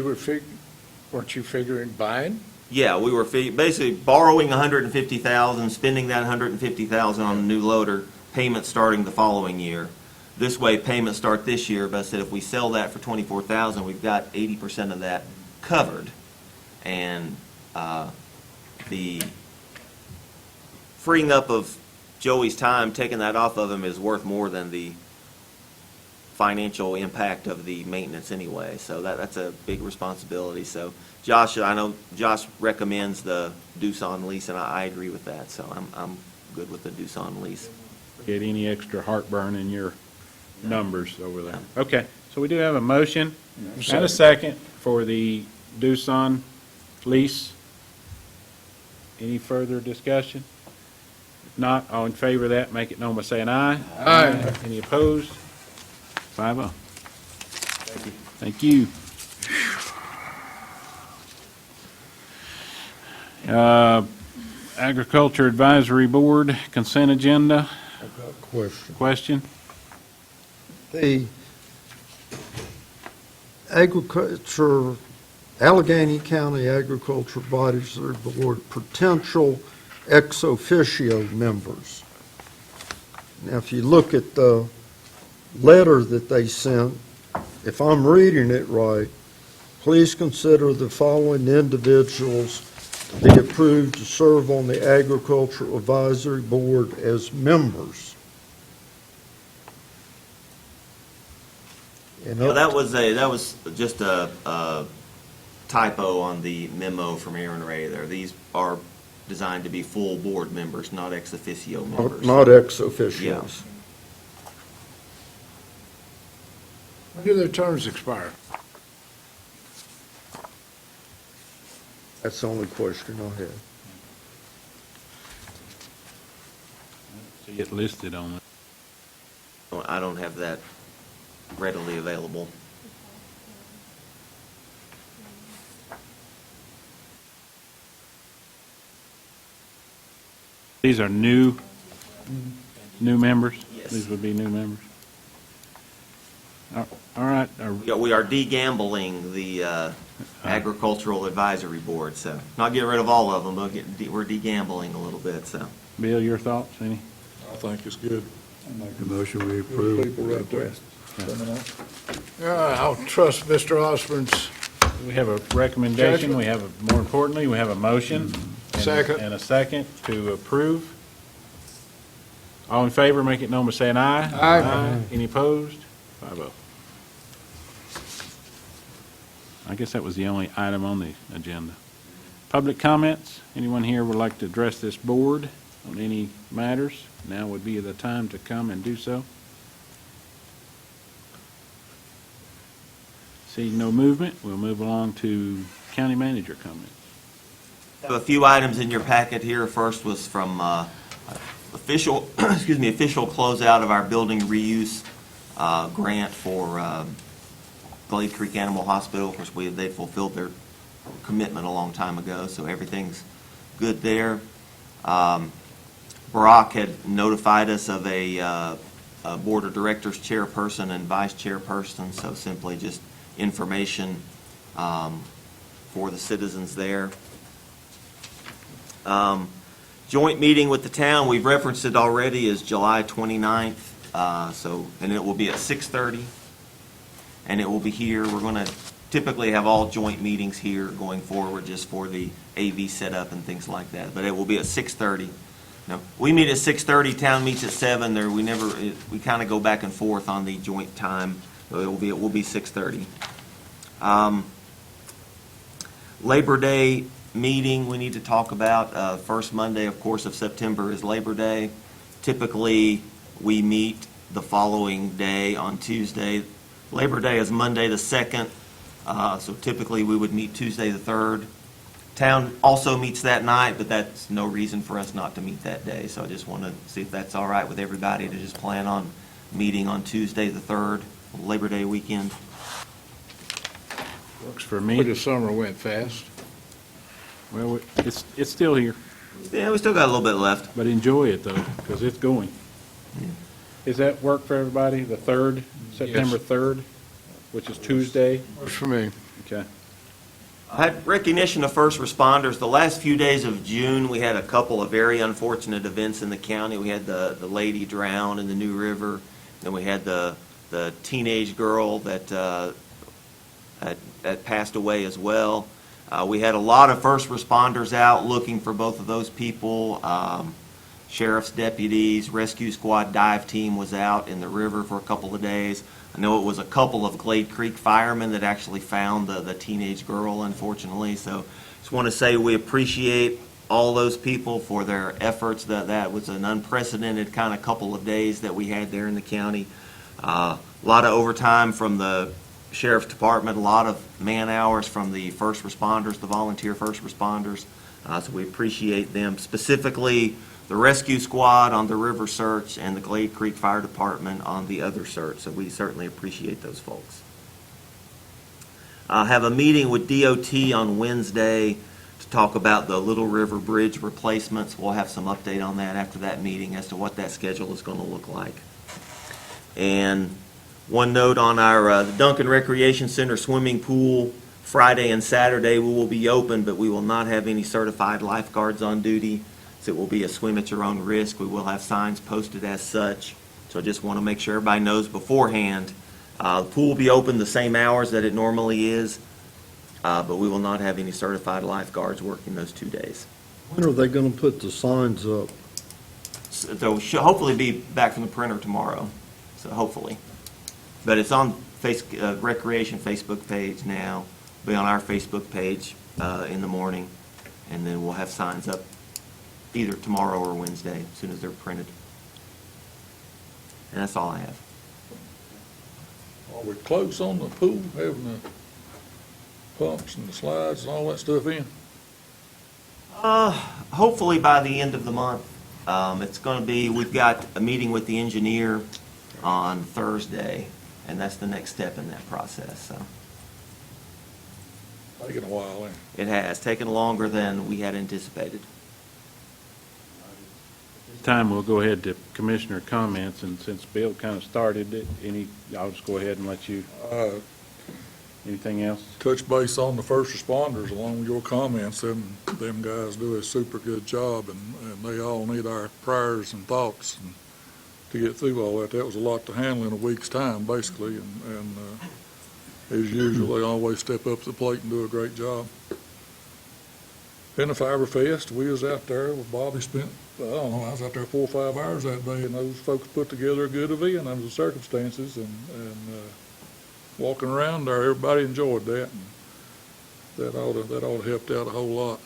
Speaker 3: weren't you figuring buying?
Speaker 10: Yeah, we were basically borrowing 150,000, spending that 150,000 on a new loader, payment starting the following year. This way, payments start this year, but I said if we sell that for 24,000, we've got 80% of that covered. And the freeing up of Joey's time, taking that off of him is worth more than the financial impact of the maintenance anyway. So that's a big responsibility. So Josh, I know Josh recommends the Doosan lease, and I agree with that. So I'm good with the Doosan lease.
Speaker 1: Get any extra heartburn in your numbers over there? Okay, so we do have a motion and a second for the Doosan lease. Any further discussion? If not, all in favor of that, make it known by saying aye.
Speaker 3: Aye.
Speaker 1: Any opposed? 5-0. Thank you. Agriculture Advisory Board, consent agenda,
Speaker 11: I've got a question.
Speaker 1: question?
Speaker 11: The agriculture, Alleghany County Agriculture Advisory Board potential ex officio members. Now, if you look at the letter that they sent, if I'm reading it right, please consider the following individuals to be approved to serve on the Agricultural Advisory Board as members. And
Speaker 10: That was just a typo on the memo from Aaron Ray there. These are designed to be full board members, not ex officio members.
Speaker 11: not ex officios.
Speaker 3: When do their terms expire?
Speaker 11: That's the only question I have.
Speaker 1: See it listed on it.
Speaker 10: I don't have that readily available.
Speaker 1: These are new members?
Speaker 10: Yes.
Speaker 1: These would be new members? All right.
Speaker 10: Yeah, we are de-gambling the Agricultural Advisory Board, so not getting rid of all of them, but we're de-gambling a little bit, so.
Speaker 1: Bill, your thoughts, any?
Speaker 2: I think it's good.
Speaker 13: I make a motion we approve.
Speaker 2: People right there. Coming out.
Speaker 3: I'll trust Mr. Osborne's.
Speaker 1: We have a recommendation, we have, more importantly, we have a motion.
Speaker 3: Second.
Speaker 1: And a second to approve. All in favor, make it known by saying aye.
Speaker 3: Aye.
Speaker 1: Any opposed? 5-0. I guess that was the only item on the agenda. Public comments? Anyone here would like to address this board on any matters? Now would be the time to come and do so. Seeing no movement, we'll move along to county manager comments.
Speaker 10: I have a few items in your packet here. First was from official closeout of our building reuse grant for Glade Creek Animal Hospital. Of course, they fulfilled their commitment a long time ago, so everything's good there. Brock had notified us of a board of directors chairperson and vice chairperson, so simply just information for the citizens there. Joint meeting with the town, we've referenced it already, is July 29th, and it will be at 6:30, and it will be here. We're going to typically have all joint meetings here going forward just for the AV setup and things like that, but it will be at 6:30. Now, we meet at 6:30, town meets at 7. We kind of go back and forth on the joint time, so it will be 6:30. Labor Day meeting we need to talk about. First Monday, of course, of September is Labor Day. Typically, we meet the following day on Tuesday. Labor Day is Monday the 2nd, so typically we would meet Tuesday the 3rd. Town also meets that night, but that's no reason for us not to meet that day. So I just want to see if that's all right with everybody to just plan on meeting on Tuesday the 3rd, Labor Day weekend.
Speaker 1: Works for
Speaker 3: Boy,
Speaker 1: me.
Speaker 3: the summer went fast.
Speaker 1: Well, it's still here,
Speaker 10: Yeah, we still got a little bit left.
Speaker 1: but enjoy it though, because it's going. Does that work for everybody, the 3rd, September 3rd, which is Tuesday?
Speaker 3: Works for me.
Speaker 1: Okay.
Speaker 10: I had recognition of first responders. The last few days of June, we had a couple of very unfortunate events in the county. We had the lady drown in the New River. Then we had the teenage girl that passed away as well. We had a lot of first responders out looking for both of those people. Sheriff's deputies, rescue squad dive team was out in the river for a couple of days. I know it was a couple of Glade Creek firemen that actually found the teenage girl, unfortunately. So just want to say we appreciate all those people for their efforts. That was an unprecedented kind of couple of days that we had there in the county. A lot of overtime from the Sheriff's Department, a lot of man hours from the first responders, the volunteer first responders. So we appreciate them, specifically the rescue squad on the river search and the Glade Creek Fire Department on the other search. So we certainly appreciate those folks. I have a meeting with DOT on Wednesday to talk about the Little River Bridge replacements. We'll have some update on that after that meeting as to what that schedule is going to look like. And one note on our the Duncan Recreation Center swimming pool, Friday and Saturday we will be open, but we will not have any certified lifeguards on duty. So it will be a swim at your own risk. We will have signs posted as such. So I just want to make sure everybody knows beforehand. The pool will be open the same hours that it normally is, but we will not have any certified lifeguards working those 2 days.
Speaker 11: When are they going to put the signs up?
Speaker 10: So they'll hopefully be back from the printer tomorrow, so hopefully. But it's on Recreation Facebook page now. It'll be on our Facebook page in the morning, and then we'll have signs up either tomorrow or Wednesday as soon as they're printed. And that's all I have.
Speaker 2: Are we close on the pool, having the pumps and the slides and all that stuff in?
Speaker 10: Hopefully by the end of the month. It's going to be, we've got a meeting with the engineer on Thursday, and that's the next step in that process. So
Speaker 2: Taking a while, ain't it?
Speaker 10: it has taken longer than we had anticipated.
Speaker 1: time, we'll go ahead to commissioner comments, and since Bill kind of started it, I'll just go ahead and let you, anything else?
Speaker 2: Touch base on the first responders along with your comments. Them guys do a super good job, and they all need our prayers and thoughts and to get through all that. That was a lot to handle in a week's time, basically, and as usual, they always step up to the plate and do a great job. In the Fiber Fest, we was out there with Bobby spent, I don't know, I was out there 4 or 5 hours that day, and those folks put together a good event under the circumstances, and walking around there, everybody enjoyed that. And that ought to helped out a whole lot.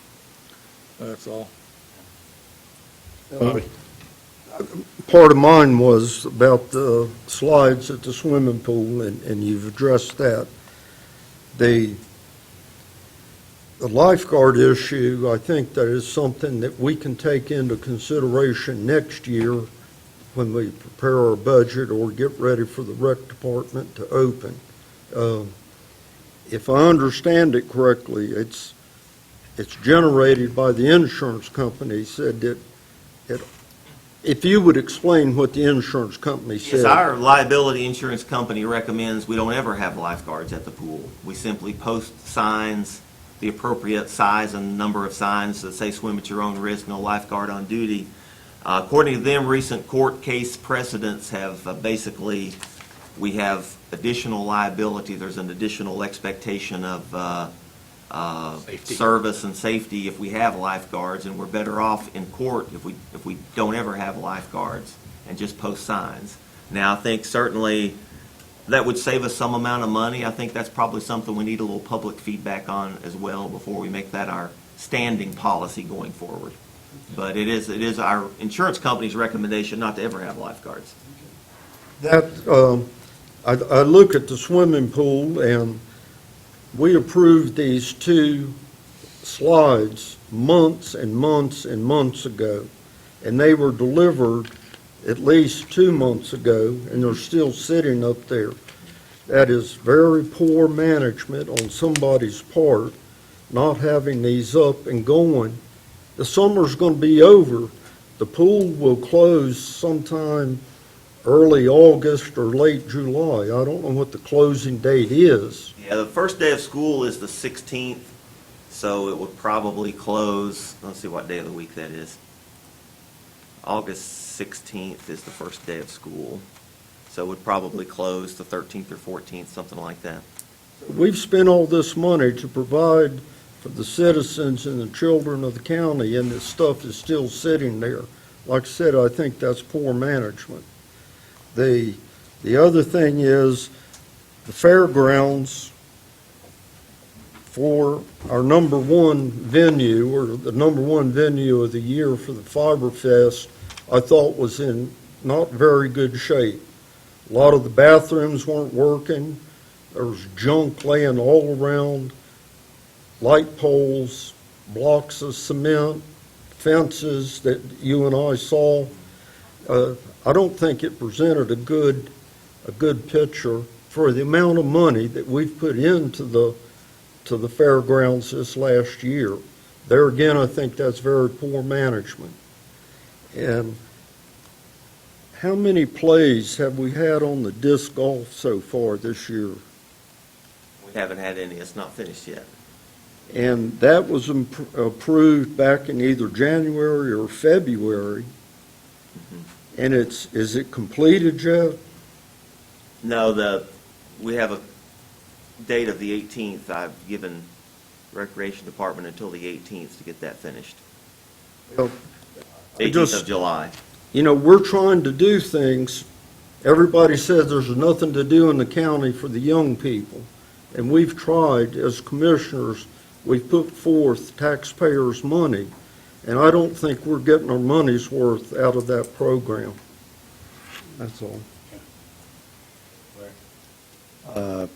Speaker 2: That's all.
Speaker 11: Part of mine was about the slides at the swimming pool, and you've addressed that. The lifeguard issue, I think that is something that we can take into consideration next year when we prepare our budget or get ready for the rec department to open. If I understand it correctly, it's generated by the insurance company. Said that if you would explain what the insurance company said.
Speaker 10: Yes, our liability insurance company recommends we don't ever have lifeguards at the pool. We simply post signs, the appropriate size and number of signs that say swim at your own risk, no lifeguard on duty. According to them, recent court case precedents have basically, we have additional liability. There's an additional expectation of service and safety if we have lifeguards, and we're better off in court if we don't ever have lifeguards and just post signs. Now, I think certainly that would save us some amount of money. I think that's probably something we need a little public feedback on as well before we make that our standing policy going forward. But it is our insurance company's recommendation not to ever have lifeguards.
Speaker 11: That I look at the swimming pool, and we approved these 2 slides months and months and months ago, and they were delivered at least 2 months ago, and they're still sitting up there. That is very poor management on somebody's part, not having these up and going. The summer's going to be over. The pool will close sometime early August or late July. I don't know what the closing date is.
Speaker 10: Yeah, the first day of school is the 16th, so it would probably close, let's see what day of the week that is. August 16th is the first day of school, so it would probably close the 13th or 14th, something like that.
Speaker 11: We've spent all this money to provide for the citizens and the children of the county, and this stuff is still sitting there. Like I said, I think that's poor management. The other thing is the fairgrounds for our number 1 venue, or the number 1 venue of the year for the Fiber Fest, I thought was in not very good shape. A lot of the bathrooms weren't working. There was junk laying all around, light poles, blocks of cement, fences that you and I saw. I don't think it presented a good picture for the amount of money that we've put into the fairgrounds this last year. There again, I think that's very poor management. And how many plays have we had on the disc golf so far this year?
Speaker 10: We haven't had any, it's not finished yet.
Speaker 11: And that was approved back in either January or February. And is it completed yet?
Speaker 10: No, we have a date of the 18th. I've given Recreation Department until the 18th to get that finished.
Speaker 11: Well,
Speaker 10: 18th of July.
Speaker 11: You know, we're trying to do things. Everybody says there's nothing to do in the county for the young people. And we've tried, as commissioners, we've put forth taxpayers' money. And I don't think we're getting our money's worth out of that program. That's all.
Speaker 13: The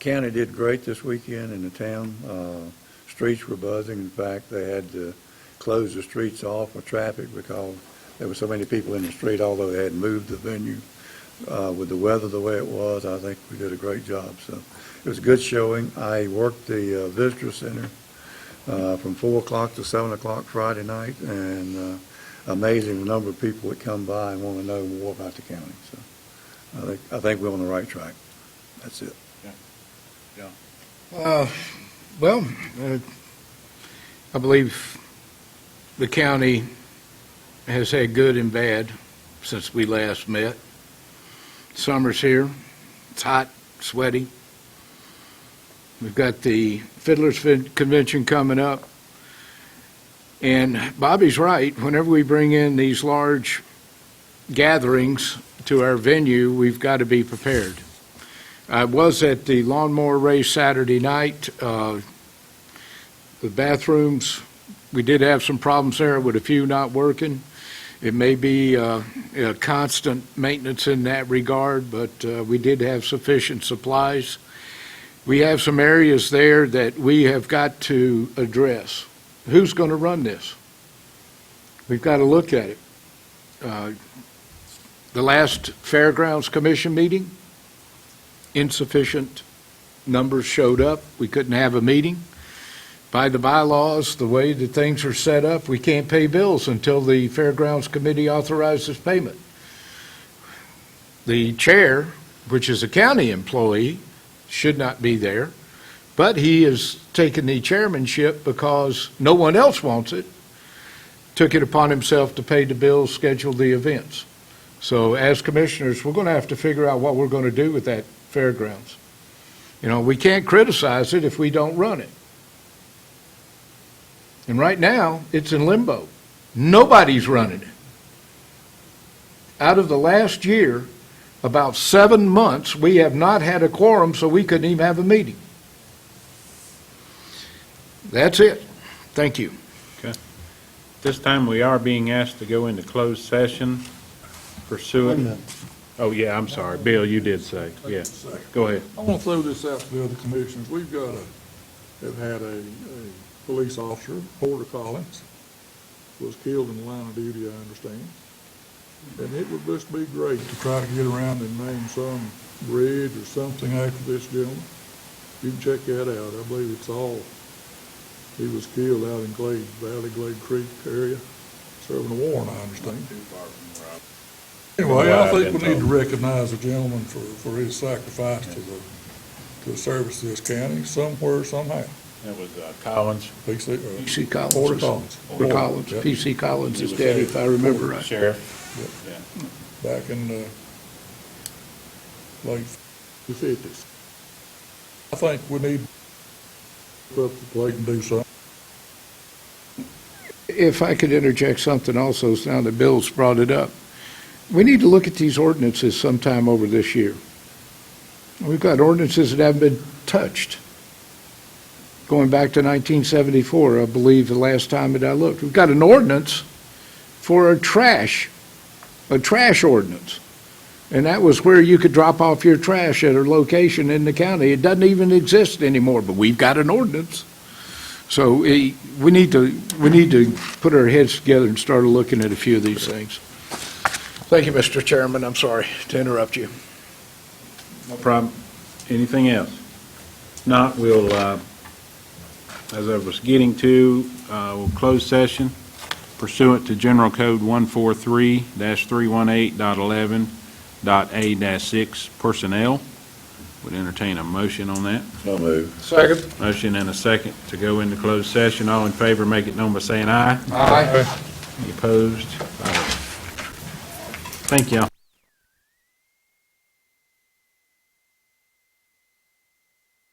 Speaker 13: county did great this weekend in the town. Streets were buzzing. In fact, they had to close the streets off for traffic because there were so many people in the street, although they hadn't moved the venue. With the weather the way it was, I think we did a great job. So it was a good showing. I worked the visitor center from 4 o'clock to 7 o'clock Friday night, and amazing number of people that come by and want to know more about the county. So I think we're on the right track. That's it.
Speaker 3: Well, I believe the county has had good and bad since we last met. Summer's here. It's hot, sweaty. We've got the Fiddlers Convention coming up. And Bobby's right. Whenever we bring in these large gatherings to our venue, we've got to be prepared. I was at the lawnmower race Saturday night. The bathrooms, we did have some problems there with a few not working. It may be a constant maintenance in that regard, but we did have sufficient supplies. We have some areas there that we have got to address. Who's going to run this? We've got to look at it. The last Fairgrounds Commission meeting, insufficient numbers showed up. We couldn't have a meeting. By the bylaws, the way that things are set up, we can't pay bills until the Fairgrounds Committee authorizes payment. The chair, which is a county employee, should not be there, but he has taken the chairmanship because no one else wants it, took it upon himself to pay the bills, schedule the events. So as commissioners, we're going to have to figure out what we're going to do with that fairgrounds. You know, we can't criticize it if we don't run it. And right now, it's in limbo. Nobody's running it. Out of the last year, about 7 months, we have not had a quorum, so we couldn't even have a meeting. That's it. Thank you.
Speaker 1: This time, we are being asked to go into closed session pursuant. Oh, yeah, I'm sorry. Bill, you did say. Yeah. Go ahead.
Speaker 2: I want to throw this out to the other commissioners. We've got have had a police officer, Porter Collins, was killed in the line of duty, I understand. And it would just be great to try to get around and name some bridge or something after this gentleman. You can check that out. I believe it's all, he was killed out in Valley Glade Creek area, serving a warrant, I understand. Anyway, I think we need to recognize the gentleman for his sacrifice to the service of this county, somewhere, somehow.
Speaker 1: That was Collins.
Speaker 3: P.C. Collins.
Speaker 2: Porter Collins.
Speaker 3: Porter Collins.
Speaker 2: Yep.
Speaker 3: P.C. Collins is dead, if I remember right.
Speaker 1: Sheriff.
Speaker 2: Yep. Back in the late 50s. I think we need to put up the plate and do something.
Speaker 3: If I could interject something also, now that Bill's brought it up. We need to look at these ordinances sometime over this year. We've got ordinances that haven't been touched. Going back to 1974, I believe, the last time that I looked. We've got an ordinance for a trash ordinance. And that was where you could drop off your trash at a location in the county. It doesn't even exist anymore, but we've got an ordinance. So we need to put our heads together and start looking at a few of these things. Thank you, Mr. Chairman. I'm sorry to interrupt you.
Speaker 1: No problem. Anything else? Not, we'll, as I was getting to, we'll close session pursuant to General Code 143-318.11.A-6 personnel. Would entertain a motion on that.
Speaker 13: So moved.
Speaker 3: Second.
Speaker 1: Motion and a second to go into closed session. All in favor, make it known by saying aye.
Speaker 3: Aye.
Speaker 1: Any opposed? Thank y'all.